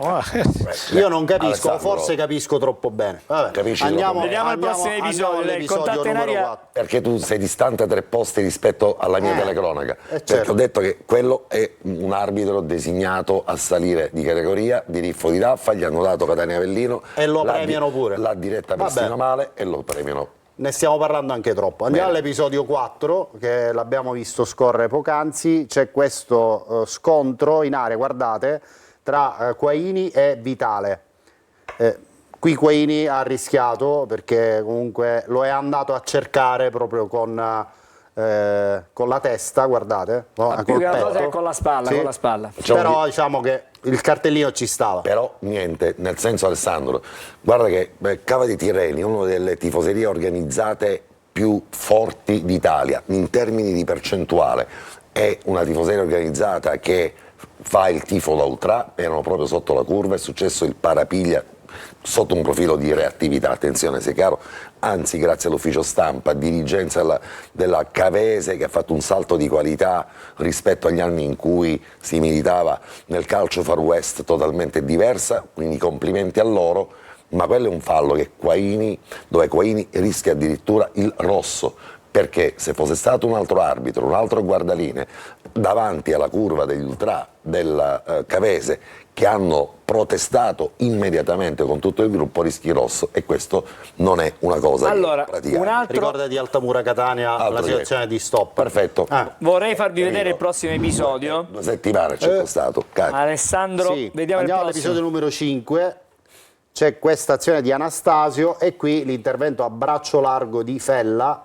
Io non capisco, Alessandro, forse capisco troppo bene. Vabbè, Capisci andiamo, troppo bene. Vediamo il prossimo episodio, il all'episodio contatto in numero aria. 4. Perché tu sei distante 3 posti rispetto alla mia telecronaca. certo. Perché ho detto che quello è un arbitro designato a salire di categoria, di Riffo di Raffa, gli hanno dato Catania Avellino. E lo premiano pure. L'ha diretta Vabbè. persino male e lo premiano. Ne stiamo parlando anche troppo. Andiamo Bene. all'episodio 4, che l'abbiamo visto scorrere poc'anzi. C'è questo scontro in area, guardate, tra Quaini e Vitale. Qui Quaini ha rischiato perché comunque lo è andato a cercare proprio con la testa, guardate, Ma più col che una cosa petto. è con la spalla, Sì. con la spalla. Però diciamo che il cartellino ci stava. Però niente, nel senso, Alessandro, guarda che Cava di Tirreni, una delle tifoserie organizzate più forti d'Italia in termini di percentuale, è una tifoseria organizzata che fa il tifo da ultra, erano proprio sotto la curva, è successo il parapiglia sotto un profilo di reattività, attenzione sia chiaro, anzi grazie all'ufficio stampa, dirigenza della Cavese che ha fatto un salto di qualità rispetto agli anni in cui si militava nel calcio far west totalmente diversa, quindi complimenti a loro, ma quello è un fallo dove Quaini rischia addirittura il rosso, perché se fosse stato un altro arbitro, un altro guardaline davanti alla curva degli ultra del Cavese che hanno protestato immediatamente con tutto il gruppo, rischi rosso, e questo non è una cosa Allora, praticabile. un altro... Ricorda di Altamura Catania Altro la situazione di stop. Perfetto. Vorrei farvi vedere il prossimo episodio. 2 settimane c'è costato. Alessandro, Sì, vediamo il andiamo prossimo. all'episodio numero 5. C'è questa azione di Anastasio e qui l'intervento a braccio largo di Fella.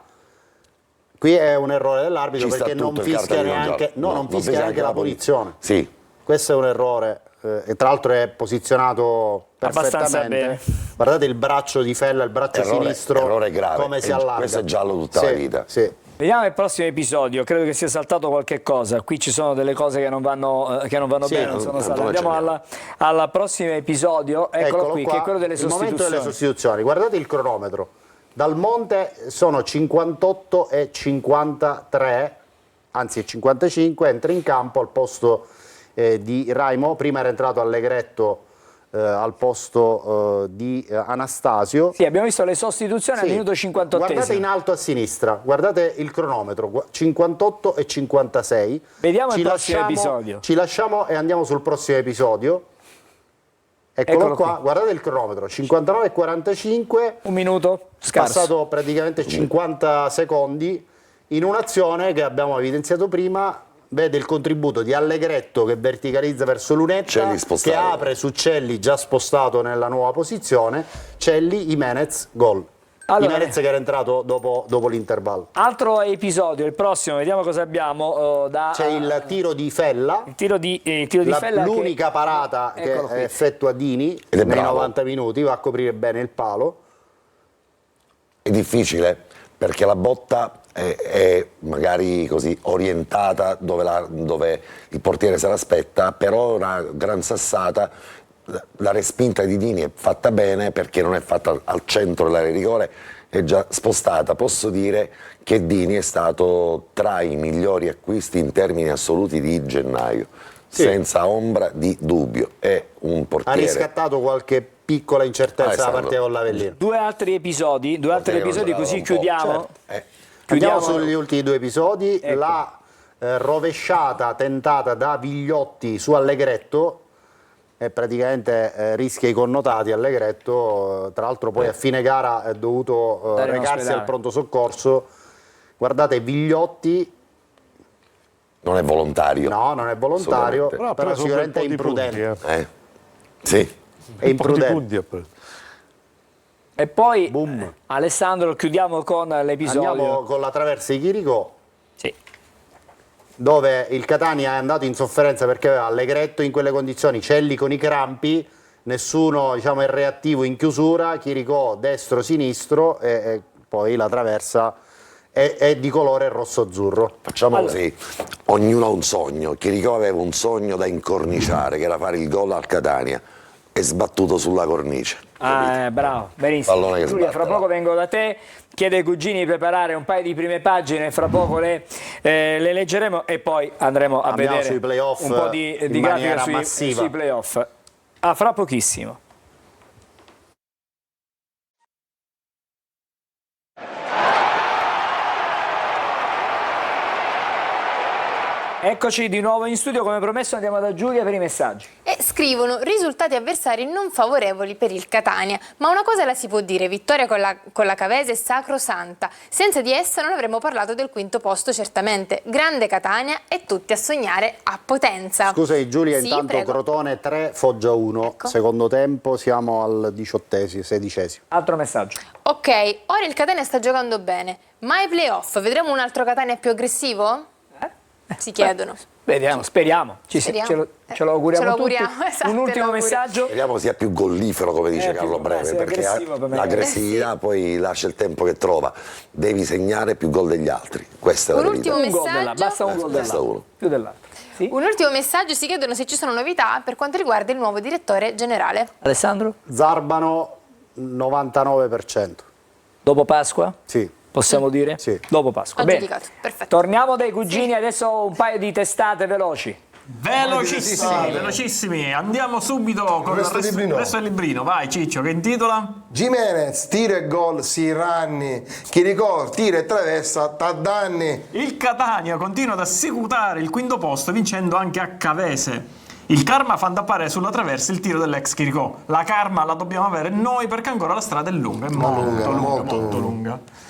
Qui è un errore dell'arbitro Ci sta perché non tutto il fischia cartellino neanche, giallo. non fischia neanche la punizione. Sì. Questo è un errore e tra l'altro è posizionato Abbastanza perfettamente. bene. Guardate il braccio di Fella, il braccio sinistro, errore grave. come si allarga. Questo è giallo tutta la vita. Sì. Vediamo il prossimo episodio, credo che sia saltato qualche cosa, qui ci sono delle cose che non vanno Sì, bene, non sono state. non Andiamo al prossimo episodio, eccolo qui, qua, che è quello delle il momento sostituzioni. delle sostituzioni. Guardate il cronometro. Dal Monte sono 58 e 53, anzi 55, entra in campo al posto di Raimo, prima era entrato Allegretto al posto di Anastasio. Sì, abbiamo visto le sostituzioni al Sì. minuto 58. Guardate in alto a sinistra, guardate il cronometro, 58 e 56. Vediamo il prossimo episodio. Ci lasciamo e andiamo sul prossimo episodio. Eccolo qua, qui. guardate il cronometro, 59 e 45. Un minuto scarso. Passato praticamente 50 secondi in un'azione che abbiamo evidenziato prima. Vede il contributo di Allegretto che verticalizza verso Lunetta, Celli spostato. che apre su Celli già spostato nella nuova posizione. Celli, Jimenez, gol. Allora, Jimenez che era entrato dopo l'intervallo. altro episodio, il prossimo, vediamo cosa abbiamo. C'è il tiro di Fella, il tiro di Fella. l'unica parata che Eccolo qui. effettua Dini Ed è nei bravo. 90 minuti, va a coprire bene il palo. È difficile perché la botta è magari così orientata dove il portiere se l'aspetta, però una gran sassata, la respinta di Dini è fatta bene perché non è fatta al centro dell'area di rigore, è già spostata. Posso dire che Dini è stato tra i migliori acquisti in termini assoluti di gennaio, Sì. senza ombra di dubbio. È un Ha portiere. riscattato qualche piccola incertezza da Alessandro. parte con l'Avellino. Due altri episodi, così un po', chiudiamo. certo. Andiamo sugli ultimi due episodi. Ecco. La rovesciata tentata da Vigliotti su Allegretto praticamente rischia i connotati. Allegretto, tra l'altro poi a fine gara è dovuto Dare in recarsi ospedale. al pronto soccorso. Guardate, Vigliotti Non è volontario. no, non è volontario, Assolutamente. però sicuramente è imprudente. Sì. È imprudente. Punti ha preso. E poi, Boom. Alessandro, chiudiamo con l'episodio. Andiamo con la traversa di Chiricò, Sì. dove il Catania è andato in sofferenza perché aveva Allegretto in quelle condizioni, Celli con i crampi, nessuno è reattivo in chiusura, Chiricò destro-sinistro e poi la traversa è di colore rosso-azzurro. Facciamo così, ognuno ha un sogno. Chiricò aveva un sogno da incorniciare, che era fare il gol al Catania, è sbattuto sulla cornice. Bravo, benissimo. Pallone che Giulia, sbatte, fra poco vengo da te, chiede ai cugini di preparare un paio di prime pagine, fra poco le leggeremo e poi andremo a Andiamo vedere sui playoff un po' di in grafica maniera sui massiva. playoff. A fra pochissimo. Eccoci di nuovo in studio, come promesso andiamo da Giulia per i messaggi. E scrivono risultati avversari non favorevoli per il Catania, ma una cosa la si può dire, vittoria con la Cavese è sacrosanta, senza di essa non avremmo parlato del quinto posto certamente, grande Catania e tutti a sognare a Potenza. Scusami Giulia, Sì, intanto prego. Crotone 3, Foggia 1, Ecco. secondo tempo siamo al 18esimo, 16esimo. Altro messaggio. Ok, ora il Catania sta giocando bene, ma ai playoff vedremo un altro Catania più aggressivo? Si chiedono. Vediamo, speriamo. Speriamo. Ce lo auguriamo Ce lo tutti. auguriamo, esatto, Un ultimo lo auguriamo. messaggio. Speriamo sia più gollifero, come dice più- Carlo Breve, sì, perché aggressivo per me. l'aggressività poi lascia il tempo che trova. Devi segnare più gol degli altri. Questa è la Un verità. ultimo Un gol messaggio. basta un gol Basta dell'altro. uno. Più dell'altro. Sì. Un ultimo messaggio, si chiedono se ci sono novità per quanto riguarda il nuovo direttore generale. Alessandro? Zarbano 99%. Dopo Pasqua? Sì. Possiamo dire? Sì. Dopo Pasqua. Ho Bene. giudicato, perfetto. Torniamo dai cugini, adesso un paio di testate veloci. Velocissimi. Andiamo subito con Il resto del librino. il resto del librino. Vai Ciccio, che intitola? Jimenez, tiro e gol, Sirranni, Chiricò, tiro e traversa, Taddanni. Il Catania continua ad assicurare il quinto posto vincendo anche a Cavese. Il karma fa andare sulla traversa il tiro dell'ex Chiricò. La karma la dobbiamo avere noi perché ancora la strada è lunga, è molto lunga.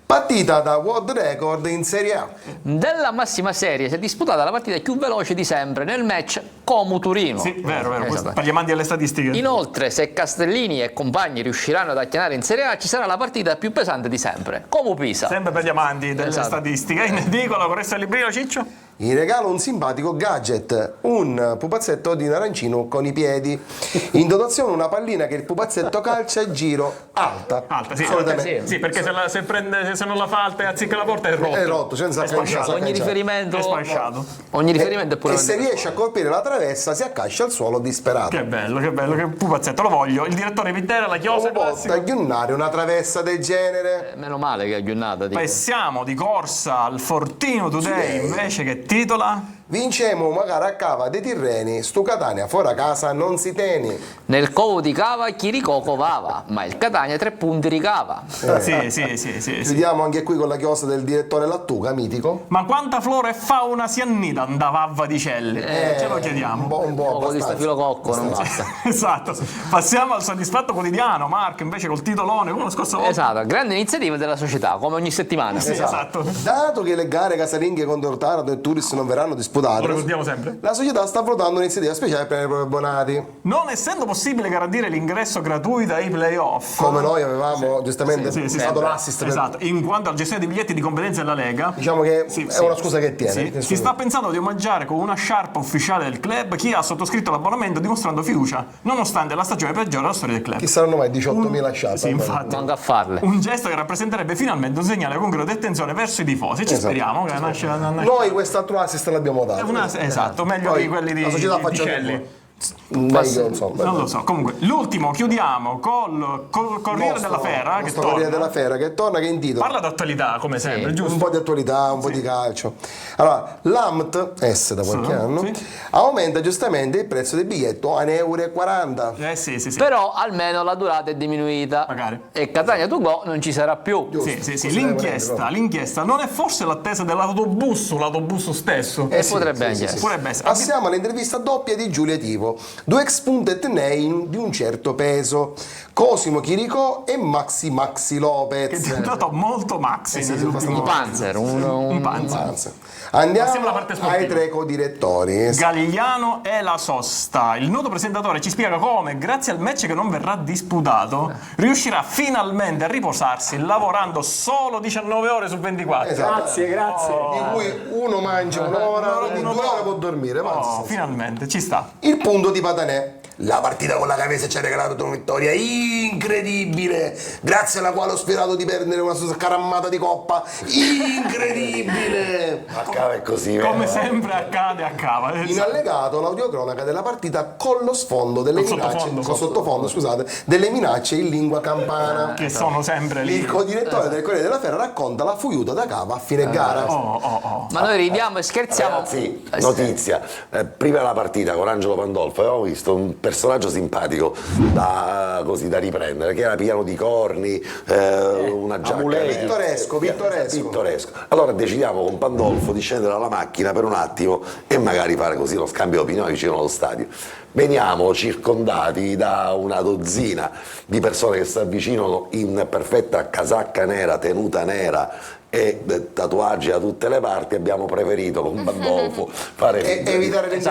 Partita da world record in Serie A. Della massima serie si è disputata la partita più veloce di sempre nel match Como-Turino. Sì, vero, Esatto. questo per gli amanti delle statistiche. Inoltre, se Castellini e compagni riusciranno ad acchianare in Serie A, ci sarà la partita più pesante di sempre, Como-Pisa. Sempre per gli amanti delle Esatto. statistiche. In edicola con il resto del librino, Ciccio? In regalo un simpatico gadget, un pupazzetto di arancino con i piedi. In dotazione una pallina che il pupazzetto calcia e giro alta. Alta, sì. Solitamente. Sì, perché se non la fa alta e azzicca la porta è rotto. È rotto, senza spanciato. Ogni riferimento, È spanciato. ogni riferimento è E pure se riesce a colpire la traversa si accascia al suolo disperato. Che bello, che pupazzetto, lo voglio. Il direttore Vitera, la chiosa Come classica. porta a ghionnare una traversa del genere? Meno male che è aggiornata. dico. Passiamo di corsa al Fortino Today invece, che titola? Vincemo una gara a cava dei Tirreni, stu Catania fuori casa non si teni. Nel covo di cava Chiricò covava, ma il Catania 3 punti ricava. Sì. Chiudiamo anche qui con la chiosa del direttore Lattuca, mitico. Ma quanta flora e fauna si annida andava a Vadicelli? Ce lo chiediamo. Un po' Poco di abbastanza. stafilococco, non basta. Esatto. Passiamo al soddisfatto quotidiano, Marco, invece col titolone, come la scorsa volta. Esatto, grande iniziativa della società, come ogni settimana. Sì, esatto. Dato che le gare casalinghe contro Taranto e Turis non verranno disputate disputate. Lo ricordiamo sempre. La società sta valutando un'iniziativa speciale per i propri abbonati. Non essendo possibile garantire l'ingresso gratuito ai playoff, Come noi avevamo giustamente dato l'assist. Esatto, in quanto alla gestione dei biglietti di competenza della Lega, Diciamo che è una scusa che tiene. si sta pensando di omaggiare con una sciarpa ufficiale del club chi ha sottoscritto l'abbonamento dimostrando fiducia, nonostante la stagione peggiore della storia del club. Chi saranno mai 18.000 sciarpe? Sì, infatti. Non da farle. Un gesto che rappresenterebbe finalmente un segnale concreto di attenzione verso i tifosi. Ci speriamo che nasce. Noi quest'altro assist l'abbiamo dato. Esatto, meglio Poi di quelli di la società di faccia Celli. Meglio, insomma. Non lo so. Comunque, l'ultimo chiudiamo col Corriere della Fera che torna. Corriere della Fera che torna, che intitola Parla d'attualità come sempre, giusto? un po' di attualità, un po' di calcio. Allora, l'AMT da qualche anno sì. aumenta giustamente il prezzo del biglietto a 1,40 €. Sì. Però almeno la durata è diminuita. Magari. E Catania to go non ci sarà più. Sì. L'inchiesta non è forse l'attesa dell'autobus, l'autobus stesso? Potrebbe anche essere. Potrebbe essere. Passiamo all'intervista doppia di Giulia Tivo. 2 ex punte etnei di un certo peso, Cosimo Chiricò e Maxi Lopez. Che è diventato molto maxi nell'ultimo Un panzer, un panzer. Passiamo Passiamo alla parte sportiva. ai 3 co-direttori. Gagliano e la sosta. Il noto presentatore ci spiega come, grazie al match che non verrà disputato, riuscirà finalmente a riposarsi lavorando solo 19 ore su 24. Esatto. Grazie. Di cui uno mangia un'ora, quindi 2 ore può dormire. Finalmente, ci sta. Il punto di Patanè. La partita con la Cavese ci ha regalato una vittoria incredibile, grazie alla quale ho sperato di perdere una scarammata di coppa. Incredibile! A Cava è così, Come sempre accade a Cava. In allegato l'audiocronaca della partita con lo sfondo delle sottofondo, delle minacce in lingua campana. Che sono sempre lì. Il co-direttore del Corriere della Fera racconta la fuiuta da Cava a fine gara. Ma noi ridiamo e scherziamo. Ragazzi, notizia, prima della partita con Angelo Pandolfo avevamo visto un personaggio simpatico da riprendere, che era pieno di corni, una giacca pittoresco. Allora decidiamo con Pandolfo di scendere dalla macchina per un attimo e magari fare così lo scambio di opinioni vicino allo stadio. Veniamo circondati da una dozzina di persone che si avvicinano in perfetta casacca nera, tenuta nera e tatuaggi da tutte le parti. Abbiamo preferito con Pandolfo fare evitare le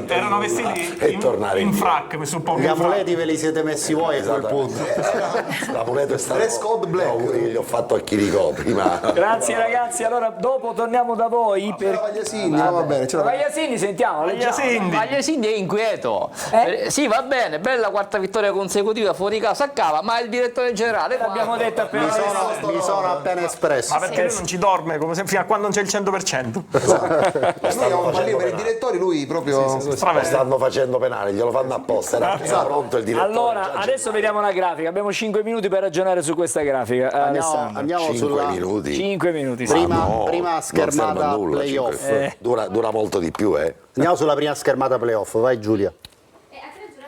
erano vestiti e tornare in frac, messo un po' Gli amuleti ve li siete messi voi a quel punto. L'amuleto è stato Dress code black. Gli ho fatto a Chiricò prima. Grazie ragazzi, allora dopo torniamo da voi per Vagliasini, va bene. Vagliasini, sentiamo, leggiamo. Vagliasini è inquieto. Sì, va bene, bella quarta vittoria consecutiva fuori casa a Cava, ma il direttore generale L'abbiamo detto appena Mi sono appena espresso. Ma perché lui non ci dorme come fino a quando non c'è il 100%. Noi abbiamo parlato per i direttori, lui proprio Lo stanno facendo penale, glielo fanno apposta. Era pronto il direttore. Allora, adesso vediamo la grafica. Abbiamo 5 minuti per ragionare su questa grafica. Alessandro. Andiamo 5 sulla minuti. 5 minuti. Sì. prima non schermata serve a nulla, playoff. 5. Dura molto di più, Andiamo sulla prima schermata playoff, vai Giulia.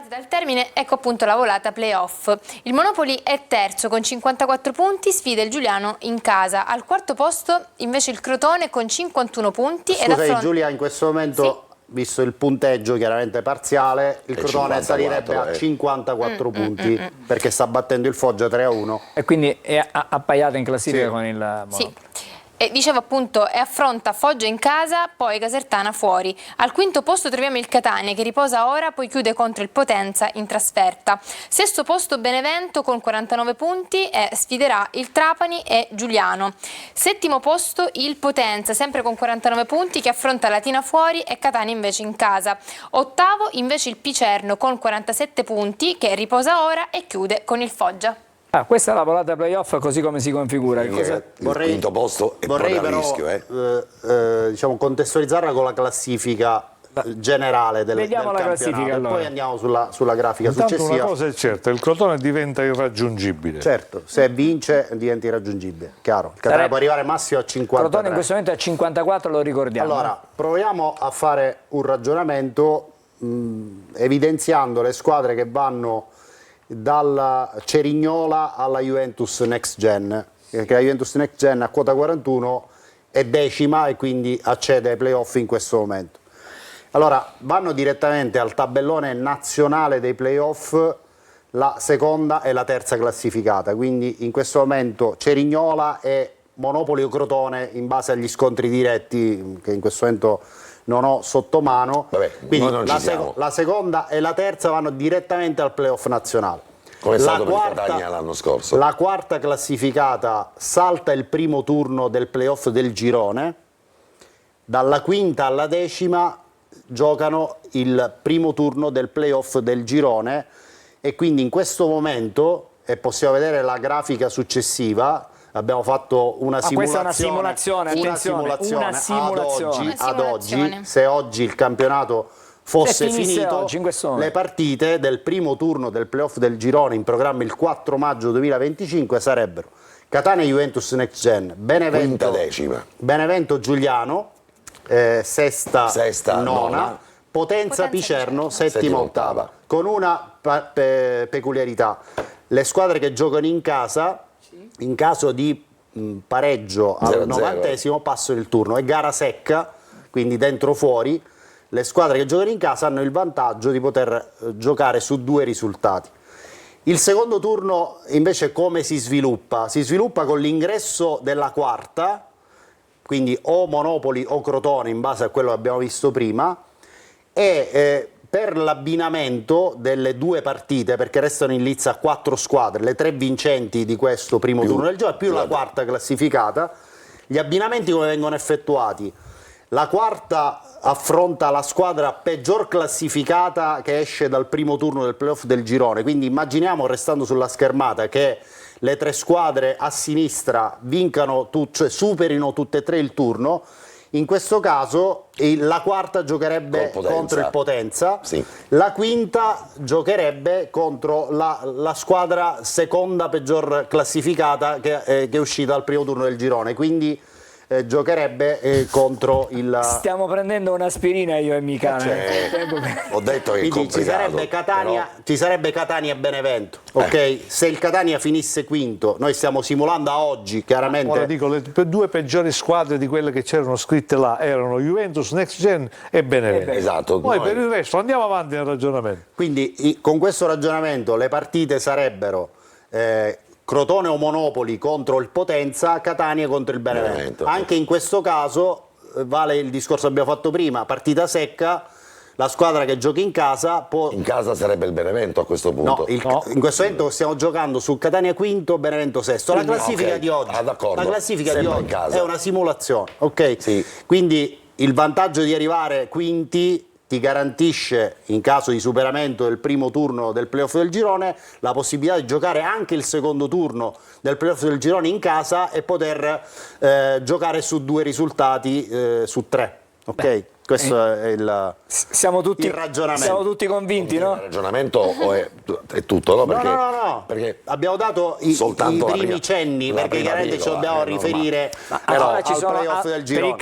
Dal termine, ecco appunto la volata playoff. Il Monopoli è terzo con 54 punti, sfida il Giuliano in casa. Al quarto posto invece il Crotone con 51 punti. Scusa Giulia, in questo momento, visto il punteggio chiaramente parziale, il Crotone 54, salirebbe a 54 punti perché sta battendo il Foggia 3-1. E quindi è appaiata in classifica con il Monopoli. Sì. E dicevo appunto, e affronta Foggia in casa, poi Casertana fuori. Al quinto posto troviamo il Catania che riposa ora, poi chiude contro il Potenza in trasferta. Sesto posto Benevento con 49 punti e sfiderà il Trapani e Giuliano. Settimo posto il Potenza, sempre con 49 punti, che affronta Latina fuori e Catania invece in casa. Ottavo invece il Picerno con 47 punti che riposa ora e chiude con il Foggia. Questa è la volata playoff così come si configura. Il quinto posto è proprio a rischio. Diciamo, contestualizzarla con la classifica generale del Vediamo la campionato classifica, allora. e poi andiamo sulla grafica Intanto successiva. una cosa è certa, il Crotone diventa irraggiungibile. Certo, se vince diventa irraggiungibile, chiaro. Il Catania può arrivare massimo a 53. Crotone in questo momento è a 54, lo ricordiamo. Allora, proviamo a fare un ragionamento evidenziando le squadre che vanno dalla Cerignola alla Juventus Next Gen, perché la Juventus Next Gen a quota 41 è decima e quindi accede ai playoff in questo momento. Allora, vanno direttamente al tabellone nazionale dei playoff la seconda e la terza classificata, quindi in questo momento Cerignola e Monopoli o Crotone in base agli scontri diretti che in questo momento non ho sotto mano. Vabbè, quindi noi non ci siamo. la seconda e la terza vanno direttamente al playoff nazionale. Come è stato per il Catania l'anno scorso. La quarta classificata salta il primo turno del playoff del girone, dalla quinta alla decima giocano il primo turno del playoff del girone e quindi in questo momento, e possiamo vedere la grafica successiva, abbiamo fatto una questa è una simulazione, simulazione. ad oggi, se oggi il campionato fosse finito, oggi, in questo momento, le partite del primo turno del playoff del girone in programma il 4 maggio 2025 sarebbero Catania Juventus Next Gen, Benevento Giuliano, sesta, nona, Potenza Picerno, settima, ottava, con una peculiarità: le squadre che giocano in casa, in caso di pareggio al 90esimo passano il turno, è gara secca, quindi dentro o fuori. Le squadre che giocano in casa hanno il vantaggio di poter giocare su due risultati. Il secondo turno invece come si sviluppa? Si sviluppa con l'ingresso della quarta, quindi o Monopoli o Crotone in base a quello che abbiamo visto prima, e per l'abbinamento delle due partite, perché restano in lizza 4 squadre, le 3 vincenti di questo primo turno del gioco più la quarta classificata, gli abbinamenti come vengono effettuati? La quarta affronta la squadra peggior classificata che esce dal primo turno del playoff del girone, quindi immaginiamo, restando sulla schermata, che le 3 squadre a sinistra vincano, cioè superino tutte e 3 il turno. In questo caso la quarta giocherebbe contro il Potenza, la quinta giocherebbe contro la squadra seconda peggior classificata che è uscita dal primo turno del girone, quindi giocherebbe contro il... Stiamo prendendo un'aspirina io e Micane. Ho detto che quindi ci sarebbe Catania e Benevento, ok? Se il Catania finisse quinto, noi stiamo simulando a oggi, chiaramente. Ora dico, le due peggiori squadre di quelle che c'erano scritte là erano Juventus, Next Gen e Benevento. Esatto. Poi per il resto andiamo avanti nel ragionamento. Quindi con questo ragionamento le partite sarebbero Crotone o Monopoli contro il Potenza, Catania contro il Benevento. Anche in questo caso vale il discorso che abbiamo fatto prima, partita secca, la squadra che gioca in casa può... In casa sarebbe il Benevento a questo punto. In questo momento stiamo giocando su Catania quinto, Benevento sesto. La classifica di oggi, la classifica di oggi è una simulazione, ok? Sì. Quindi il vantaggio di arrivare quinti ti garantisce, in caso di superamento del primo turno del playoff del girone, la possibilità di giocare anche il secondo turno del playoff del girone in casa e poter giocare su 2 risultati su 3. Ok? Questo è il ragionamento. Siamo tutti convinti, no? Il ragionamento è tutto, no? Perché, no. Perché abbiamo dato i primi cenni, perché chiaramente ci dobbiamo riferire al playoff del girone.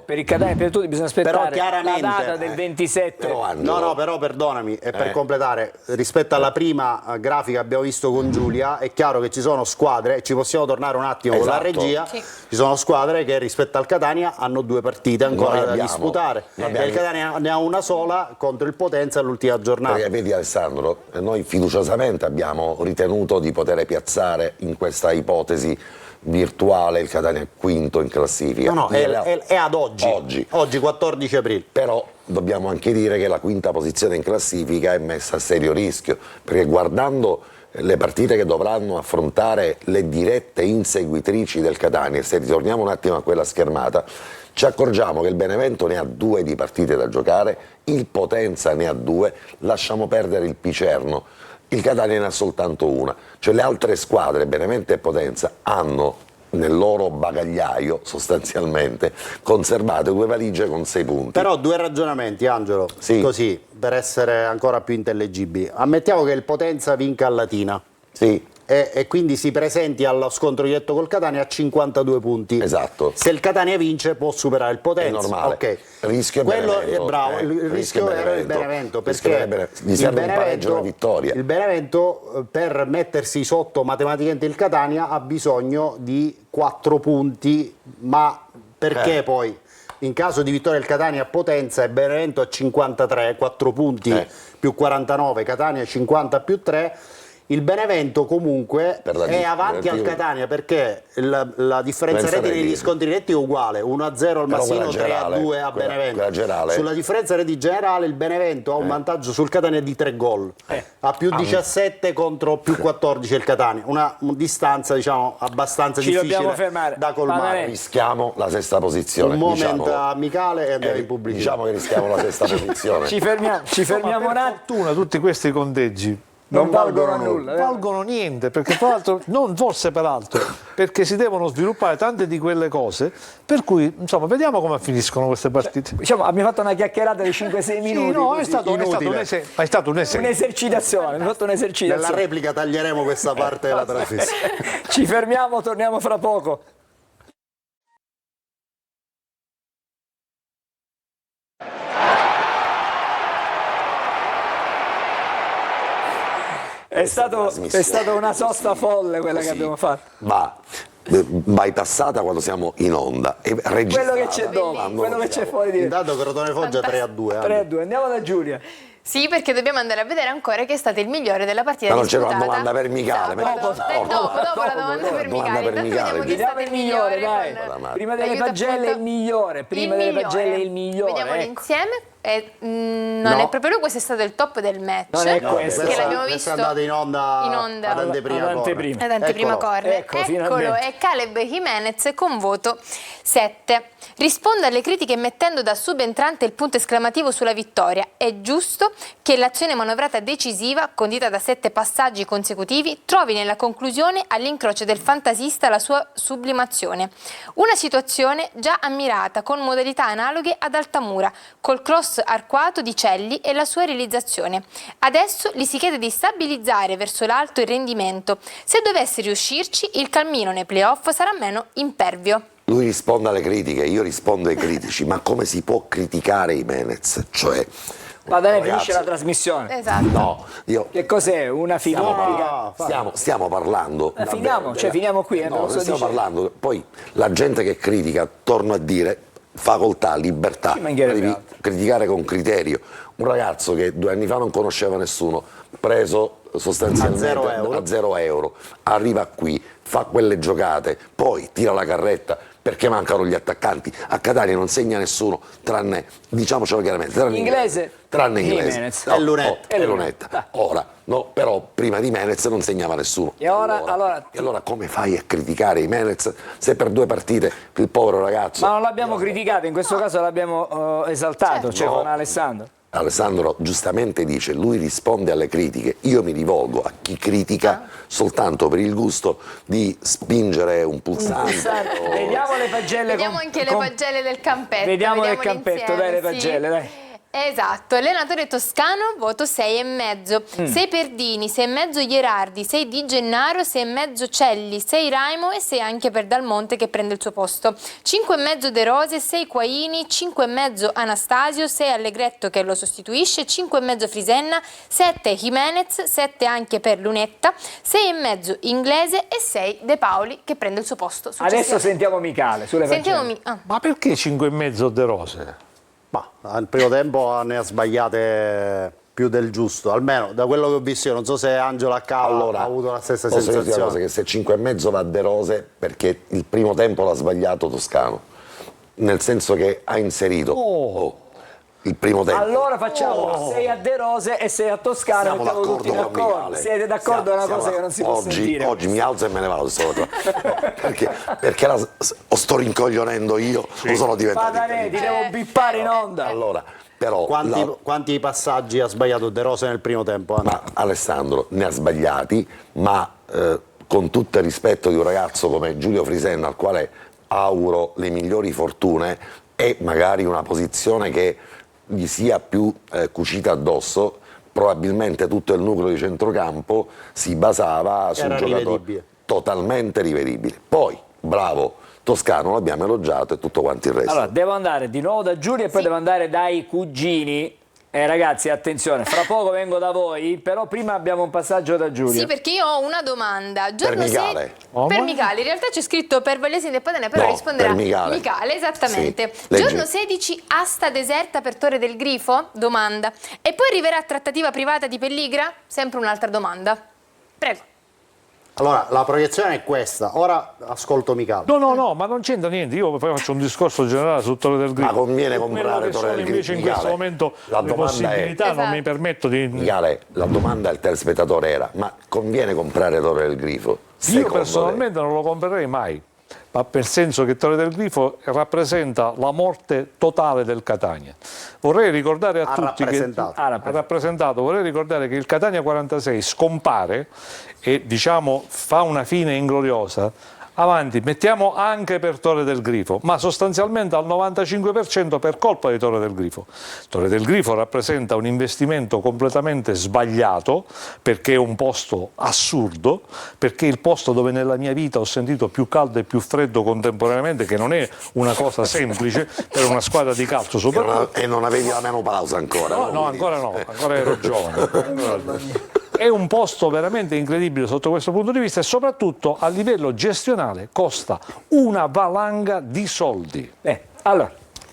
Per il Catania per tutti bisogna aspettare la data del 27. Però perdonami, e per completare, rispetto alla prima grafica che abbiamo visto con Giulia, è chiaro che ci sono squadre, ci possiamo tornare un attimo con la regia, ci sono squadre che rispetto al Catania hanno 2 partite ancora da disputare. Il Catania ne ha una sola contro il Potenza all'ultima giornata. Perché vedi Alessandro, noi fiduciosamente abbiamo ritenuto di poter piazzare in questa ipotesi virtuale il Catania quinto in classifica. È ad oggi 14 aprile. Però dobbiamo anche dire che la quinta posizione in classifica è messa a serio rischio, perché guardando le partite che dovranno affrontare le dirette inseguitrici del Catania, se ritorniamo un attimo a quella schermata, ci accorgiamo che il Benevento ne ha 2 di partite da giocare, il Potenza ne ha 2, lasciamo perdere il Picerno, il Catania ne ha soltanto una, cioè le altre squadre, Benevento e Potenza, hanno nel loro bagagliaio sostanzialmente conservate 2 valigie con 6 punti. Però 2 ragionamenti, Angelo, così per essere ancora più intellegibili. Ammettiamo che il Potenza vinca a Latina. Sì. E quindi si presenti allo scontro diretto col Catania a 52 punti. Esatto. Se il Catania vince può superare il Potenza. È normale. Okay. Rischio quello Benevento. È bravo. Il rischio era il Benevento, perché gli serve un pareggio e una vittoria. Il Benevento, per mettersi sotto matematicamente il Catania, ha bisogno di 4 punti, ma perché poi in caso di vittoria del Catania a Potenza e Benevento a 53, 4 punti più 49, Catania 50 più 3, Il Benevento comunque Per la è avanti al Catania perché la differenza reti negli scontri diretti è uguale, 1-0 al Massino, 3-2 a Benevento. Sulla differenza reti generale il Benevento ha un vantaggio sul Catania di 3 gol, ha più 17 contro più 14 il Catania, una distanza diciamo abbastanza difficile da colmare. Rischiamo la sesta posizione. Un momento amicale e andiamo in pubblicità. Diciamo che rischiamo la sesta posizione. Ci fermiamo un attimo. Per fortuna tutti questi conteggi non valgono nulla. Valgono niente, perché tra l'altro, non forse peraltro, perché si devono sviluppare tante di quelle cose, per cui insomma vediamo come finiscono queste partite. Diciamo, abbiamo fatto una chiacchierata di 5-6 minuti. Sì, no, è stato un esempio. Un'esercitazione, abbiamo fatto un'esercitazione. Nella replica taglieremo questa parte della trasmissione. Ci fermiamo, torniamo fra poco. È stata una sosta folle quella che abbiamo fatto. Va bypassata quando siamo in onda e quello che c'è dopo, quello che c'è fuori di intanto Crotone Foggia 3-2. 3-2. Andiamo da Giulia. Sì, perché dobbiamo andare a vedere ancora chi è stato il migliore della partita ma non disputata. c'era una domanda per Micale. Dopo la domanda per Micale. Vediamo chi è stato il migliore, dai. Prima delle pagelle il migliore, il migliore. Vediamolo insieme. Non è proprio lui, questo è stato il top del match. Non è questo. Che l'abbiamo visto è andato in onda ad anteprima corner. Eccolo, è Caleb Jimenez con voto 7. Risponde alle critiche mettendo da subentrante il punto esclamativo sulla vittoria. È giusto che l'azione manovrata decisiva, condita da 7 passaggi consecutivi, trovi nella conclusione all'incrocio del fantasista la sua sublimazione. Una situazione già ammirata con modalità analoghe ad Altamura, col cross arcuato di Celli e la sua realizzazione. Adesso gli si chiede di stabilizzare verso l'alto il rendimento. Se dovesse riuscirci, il cammino nei playoff sarà meno impervio. Lui risponde alle critiche, io rispondo ai critici, ma come si può criticare Jimenez? Cioè, va bene, finisce la trasmissione. Esatto. No, che cos'è? Una fiducia? Stiamo parlando. Finiamo qui. Stiamo parlando. Poi la gente che critica, torno a dire, facoltà, libertà, devi criticare con criterio. Un ragazzo che 2 anni fa non conosceva nessuno, preso sostanzialmente a 0 euro, arriva qui, fa quelle giocate, poi tira la carretta perché mancano gli attaccanti. A Catania non segna nessuno, tranne, diciamocelo chiaramente, tranne inglese. E Lunetta. Ora, no, però prima di Jimenez non segnava nessuno. E allora come fai a criticare Jimenez se per 2 partite il povero ragazzo... Ma non l'abbiamo criticato, in questo caso l'abbiamo esaltato, con Alessandro. Alessandro giustamente dice, lui risponde alle critiche, io mi rivolgo a chi critica soltanto per il gusto di spingere un pulsante. Vediamo le pagelle. Vediamo anche le pagelle del campetto. Vediamo il campetto, insieme, dai, le pagelle, dai. Esatto, allenatore toscano, voto 6,5. 6 Perdini, 6,5 Gherardi, 6 Di Gennaro, 6,5 Celli, 6 Raimo e 6 anche per Dal Monte che prende il suo posto. 5,5 De Rose, 6 Quaini, 5,5 Anastasio, 6 Allegretto che lo sostituisce, 5,5 Frisenna, 7 Jimenez, 7 anche per Lunetta, 6,5 Inglese e 6 De Paoli che prende il suo posto. Adesso sentiamo Micale sulle pagelle. Ma perché 5,5 De Rose? Ma al primo tempo ne ha sbagliate più del giusto, almeno da quello che ho visto io. Non so se Angelo Accava ha avuto la stessa sensazione. Cosa, che se 5,5 va De Rose perché il primo tempo l'ha sbagliato Toscano, nel senso che ha inserito il primo tempo. Allora facciamo 6 a De Rose e 6 a Toscano. Siamo d'accordo con Micale. Siete d'accordo? È una cosa che non si può sentire. Oggi mi alzo e me ne vado perché sto rincoglionendo io, lo sono diventato. Ti devo bippare in onda. Allora, però quanti passaggi ha sbagliato De Rose nel primo tempo? Ma Alessandro ne ha sbagliati, ma con tutto il rispetto di un ragazzo come Giulio Frisenna, al quale auguro le migliori fortune e magari una posizione che gli sia più cucita addosso, probabilmente tutto il nucleo di centrocampo si basava su un giocatore totalmente rivedibile. Poi, bravo Toscano, l'abbiamo elogiato e tutto quanto il resto. Allora, devo andare di nuovo da Giulia e poi devo andare dai cugini. Ragazzi, attenzione, fra poco vengo da voi, però prima abbiamo un passaggio da Giulia. Sì, perché io ho una domanda. Per Micale. Per Micale, in realtà c'è scritto per Vallesi de Padane, però risponderà per Micale. Micale, esattamente. Sì, giorno 16, asta deserta per Torre del Grifo? Domanda. E poi arriverà trattativa privata di Pelligra? Sempre un'altra domanda. Prego. Allora, la proiezione è questa. Ora ascolto Micalo. No, ma non c'entra niente. Io poi faccio un discorso generale su Torre del Grifo. Ma conviene Quello comprare che Torre sono del invece Grifo. in questo momento La le domanda possibilità è- non mi permetto di... Micale, la domanda al telespettatore era: ma conviene comprare Torre del Grifo? Io Secondo personalmente non lo comprerei mai, ma per senso che Torre del Grifo rappresenta la morte totale del Catania. Vorrei ricordare a tutti vorrei ricordare che il Catania 46 scompare e diciamo fa una fine ingloriosa. Avanti, mettiamo anche per Torre del Grifo, ma sostanzialmente al 95% per colpa di Torre del Grifo. Torre del Grifo rappresenta un investimento completamente sbagliato, perché è un posto assurdo, perché è il posto dove nella mia vita ho sentito più caldo e più freddo contemporaneamente, che non è una cosa semplice per una squadra di calcio soprattutto. E non avevi la menopausa ancora? No, ancora no, ancora ero giovane. È un posto veramente incredibile sotto questo punto di vista e soprattutto a livello gestionale costa una valanga di soldi. Allora,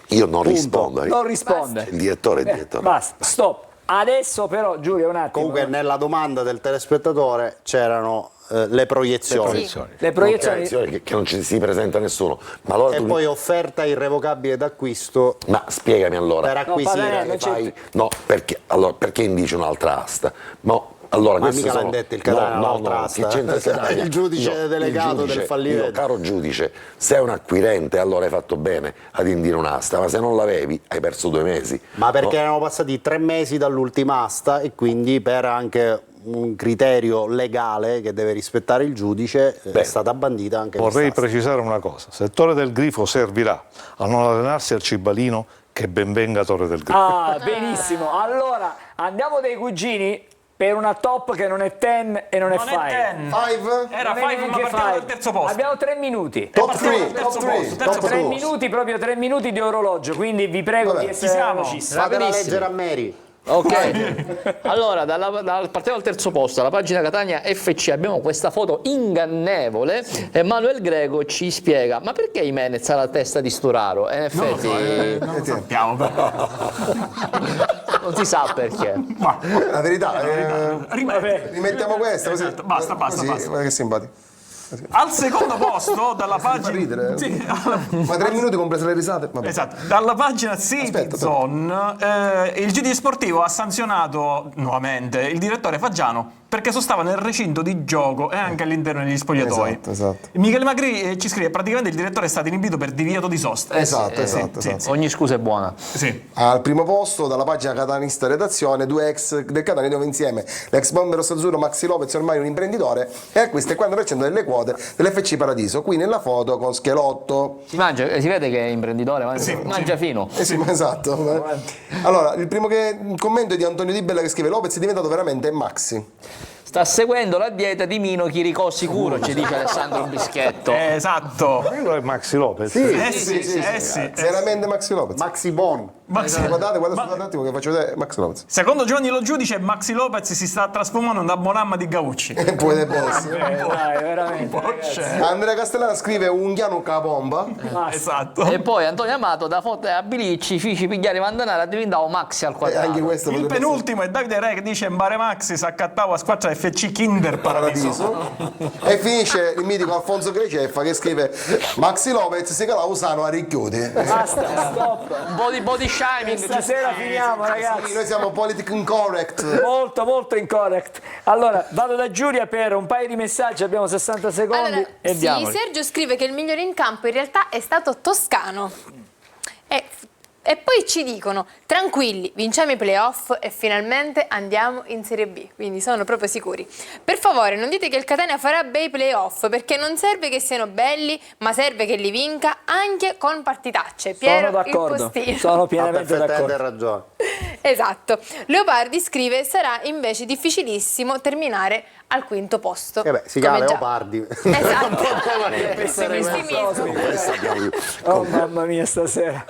Io non rispondo. non risponde. Il direttore è il direttore. Basta, stop. Adesso però, Giulio, un attimo. Comunque nella domanda del telespettatore c'erano le proiezioni. Le proiezioni. Che non ci si presenta nessuno. Ma allora E poi offerta irrevocabile d'acquisto Ma spiegami allora. per acquisire. non c'è- No, perché indici un'altra asta? Allora, Ma queste mica l'ha sono... detto il Catania, un'altra asta. che c'entra il Catania? Il giudice Io- delegato il del fallimento. io, caro giudice, sei un acquirente, allora hai fatto bene ad indire un'asta, ma se non l'avevi hai perso 2 mesi. Ma perché No. erano passati 3 mesi dall'ultima asta e quindi per anche un criterio legale che deve rispettare il giudice è stata bandita anche Vorrei quest'asta. precisare una cosa, se Torre del Grifo servirà a non allenarsi al Cibalino, che ben venga Torre del Grifo. Ah, benissimo. Allora, andiamo dai cugini per una top che non è 10 e non è 5. Non è 10. Five? Era Non è 5, ma neanche partiamo dal five. terzo posto. Abbiamo 3 minuti. Top Partiamo 3, dal terzo top posto, 3, terzo top 3 2. minuti, proprio 3 minuti di orologio, quindi vi prego Vabbè, di ci essere siamo. velocissimi. Fatela Rapidissimo. leggere a Mary. Ok, allora partiamo dal terzo posto, alla pagina Catania FC abbiamo questa foto ingannevole e Manuel Greco ci spiega ma perché Jimenez ha la testa di Sturaro? E in effetti Non lo sappiamo però. non si sa perché. La verità, rimettiamo questa così. Esatto, basta. Guarda che simpatico. Al secondo posto, dalla Fa pagina... ridere. Sì, Ma 3 minuti comprese le risate? Vabbè. esatto, dalla pagina Citizen il GD Sportivo ha sanzionato nuovamente il direttore Faggiano perché sostava nel recinto di gioco e anche all'interno degli spogliatoi. Esatto. Michele Magri ci scrive praticamente il direttore è stato inibito per divieto di sosta. Esatto. Ogni scusa è buona. Sì. Al primo posto, dalla pagina Catanista Redazione, 2 ex del Catania dove insieme l'ex bomber rosso-azzurro Maxi Lopez, ormai un imprenditore, e acquista il 40% delle quote dell'FC Paradiso. Qui nella foto con Schelotto. Si vede che è imprenditore, mangia fino. Sì, ma esatto. Allora, il primo commento è di Antonio Di Bella che scrive: Lopez è diventato veramente Maxi. Sta seguendo la dieta di Mino Chiricò sicuro, ci dice Alessandro Bischetto. Esatto. Quello è Maxi Lopez. Sì. Veramente Maxi Lopez. Maxi Bon. Guardate un attimo che faccio vedere Maxi Lopez. Secondo Giovanni Lo Giudice, Maxi Lopez si sta trasformando da Bonamma di Gaucci. Può essere. Dai, veramente. ragazzi. Andrea Castellana scrive Unghiano Capomba. Esatto. E poi Antonio Amato da foto a Bilicci, Fici Pigliari Mandanara diventava Maxi al quadrato. Anche questo Il potrebbe penultimo è Davide Re che dice Mbare Maxi si accattava a squadra FC Kinder Paradiso. E finisce il mitico Alfonso Greceffa che scrive Maxi Lopez si cala Usano a Ricchiuti. Basta, stop. Un po' di body shaming. Stasera finiamo, ragazzi. Noi siamo politically incorrect. Molto incorrect. Allora, vado da Giulia per un paio di messaggi, abbiamo 60 secondi Allora, e sì, diamoli. Sergio scrive che il migliore in campo in realtà è stato Toscano. E poi ci dicono, tranquilli, vinciamo i playoff e finalmente andiamo in Serie B, quindi sono proprio sicuri. Per favore, non dite che il Catania farà bei playoff, perché non serve che siano belli, ma serve che li vinca anche con partitacce. Piero, Sono d'accordo, il postino. sono Ha pienamente perfettamente d'accordo. ragione. Esatto. Leopardi scrive, sarà invece difficilissimo terminare al quinto posto. Si Come chiama già. Leopardi. Esatto. Pessimismo. Oh mamma mia, stasera.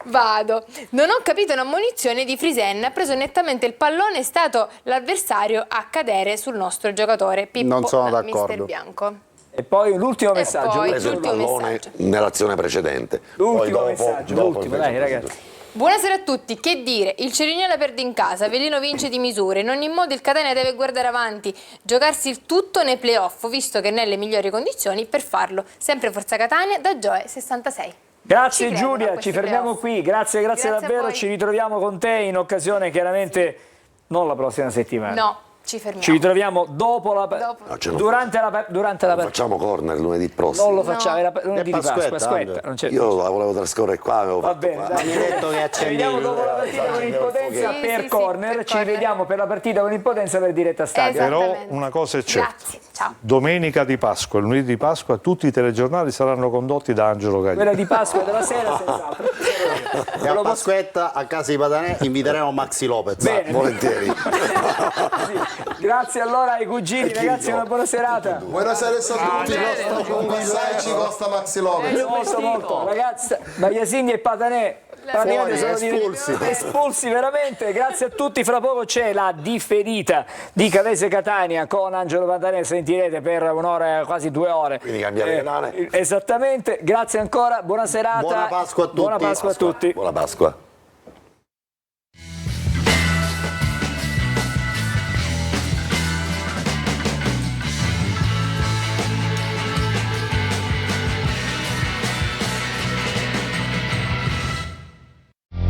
Vado. Non ho capito un'ammonizione di Frisen, ha preso nettamente il pallone, è stato l'avversario a cadere sul nostro giocatore Pippo Non sono da d'accordo. Mister Bianco. E poi l'ultimo messaggio. poi- Ha preso il l'ultimo pallone messaggio. nell'azione precedente. L'ultimo Poi dopo messaggio, il l'ultimo, dai messaggio. ragazzi. Buonasera a tutti, che dire, il Cerignola perde in casa, Avellino vince di misure, in ogni modo il Catania deve guardare avanti, giocarsi il tutto nei playoff, visto che è nelle migliori condizioni per farlo. Sempre Forza Catania, da Gioe 66. Grazie Ci credo a Giulia, questi ci fermiamo playoff. qui, grazie Grazie a davvero, voi. ci ritroviamo con te in occasione chiaramente non la prossima settimana. No, ci fermiamo. Ci ritroviamo dopo la No, ce lo durante la partita. Facciamo corner lunedì prossimo. Non lo facciamo, era lunedì di Pasqua, Pasquetta, aspetta, non c'è. Io la volevo trascorrere qua, avevo Va fatto bene, qua. dai. Mi hai detto che Ci vediamo dopo la partita con Impotenza Sì, per sì, corner, per ci corner. vediamo per la partita con Impotenza per diretta stadio. Esatto. Però Esattamente. una cosa è certa. Grazie, ciao. Domenica di Pasqua, lunedì di Pasqua, tutti i telegiornali saranno condotti da Angelo Gagliardi. Quella di Pasqua della sera senz'altro. E a Pasquetta, a casa di Patanè, inviteremo Maxi Lopez. Bene. Volentieri. Grazie allora ai cugini, ragazzi, una buona serata. Buonasera a tutti, comunque assai ci costa Maxi Lopez. Molto, ragazzi, da Iasigni e Patanè praticamente sono espulsi veramente. Grazie a tutti, fra poco c'è la differita di Cavese Catania con Angelo Patanè, sentirete per un'ora, quasi 2 ore. Quindi cambiare canale. Esattamente, grazie ancora, buona serata. Buona Pasqua a tutti. Buona Pasqua a tutti. Buona Pasqua.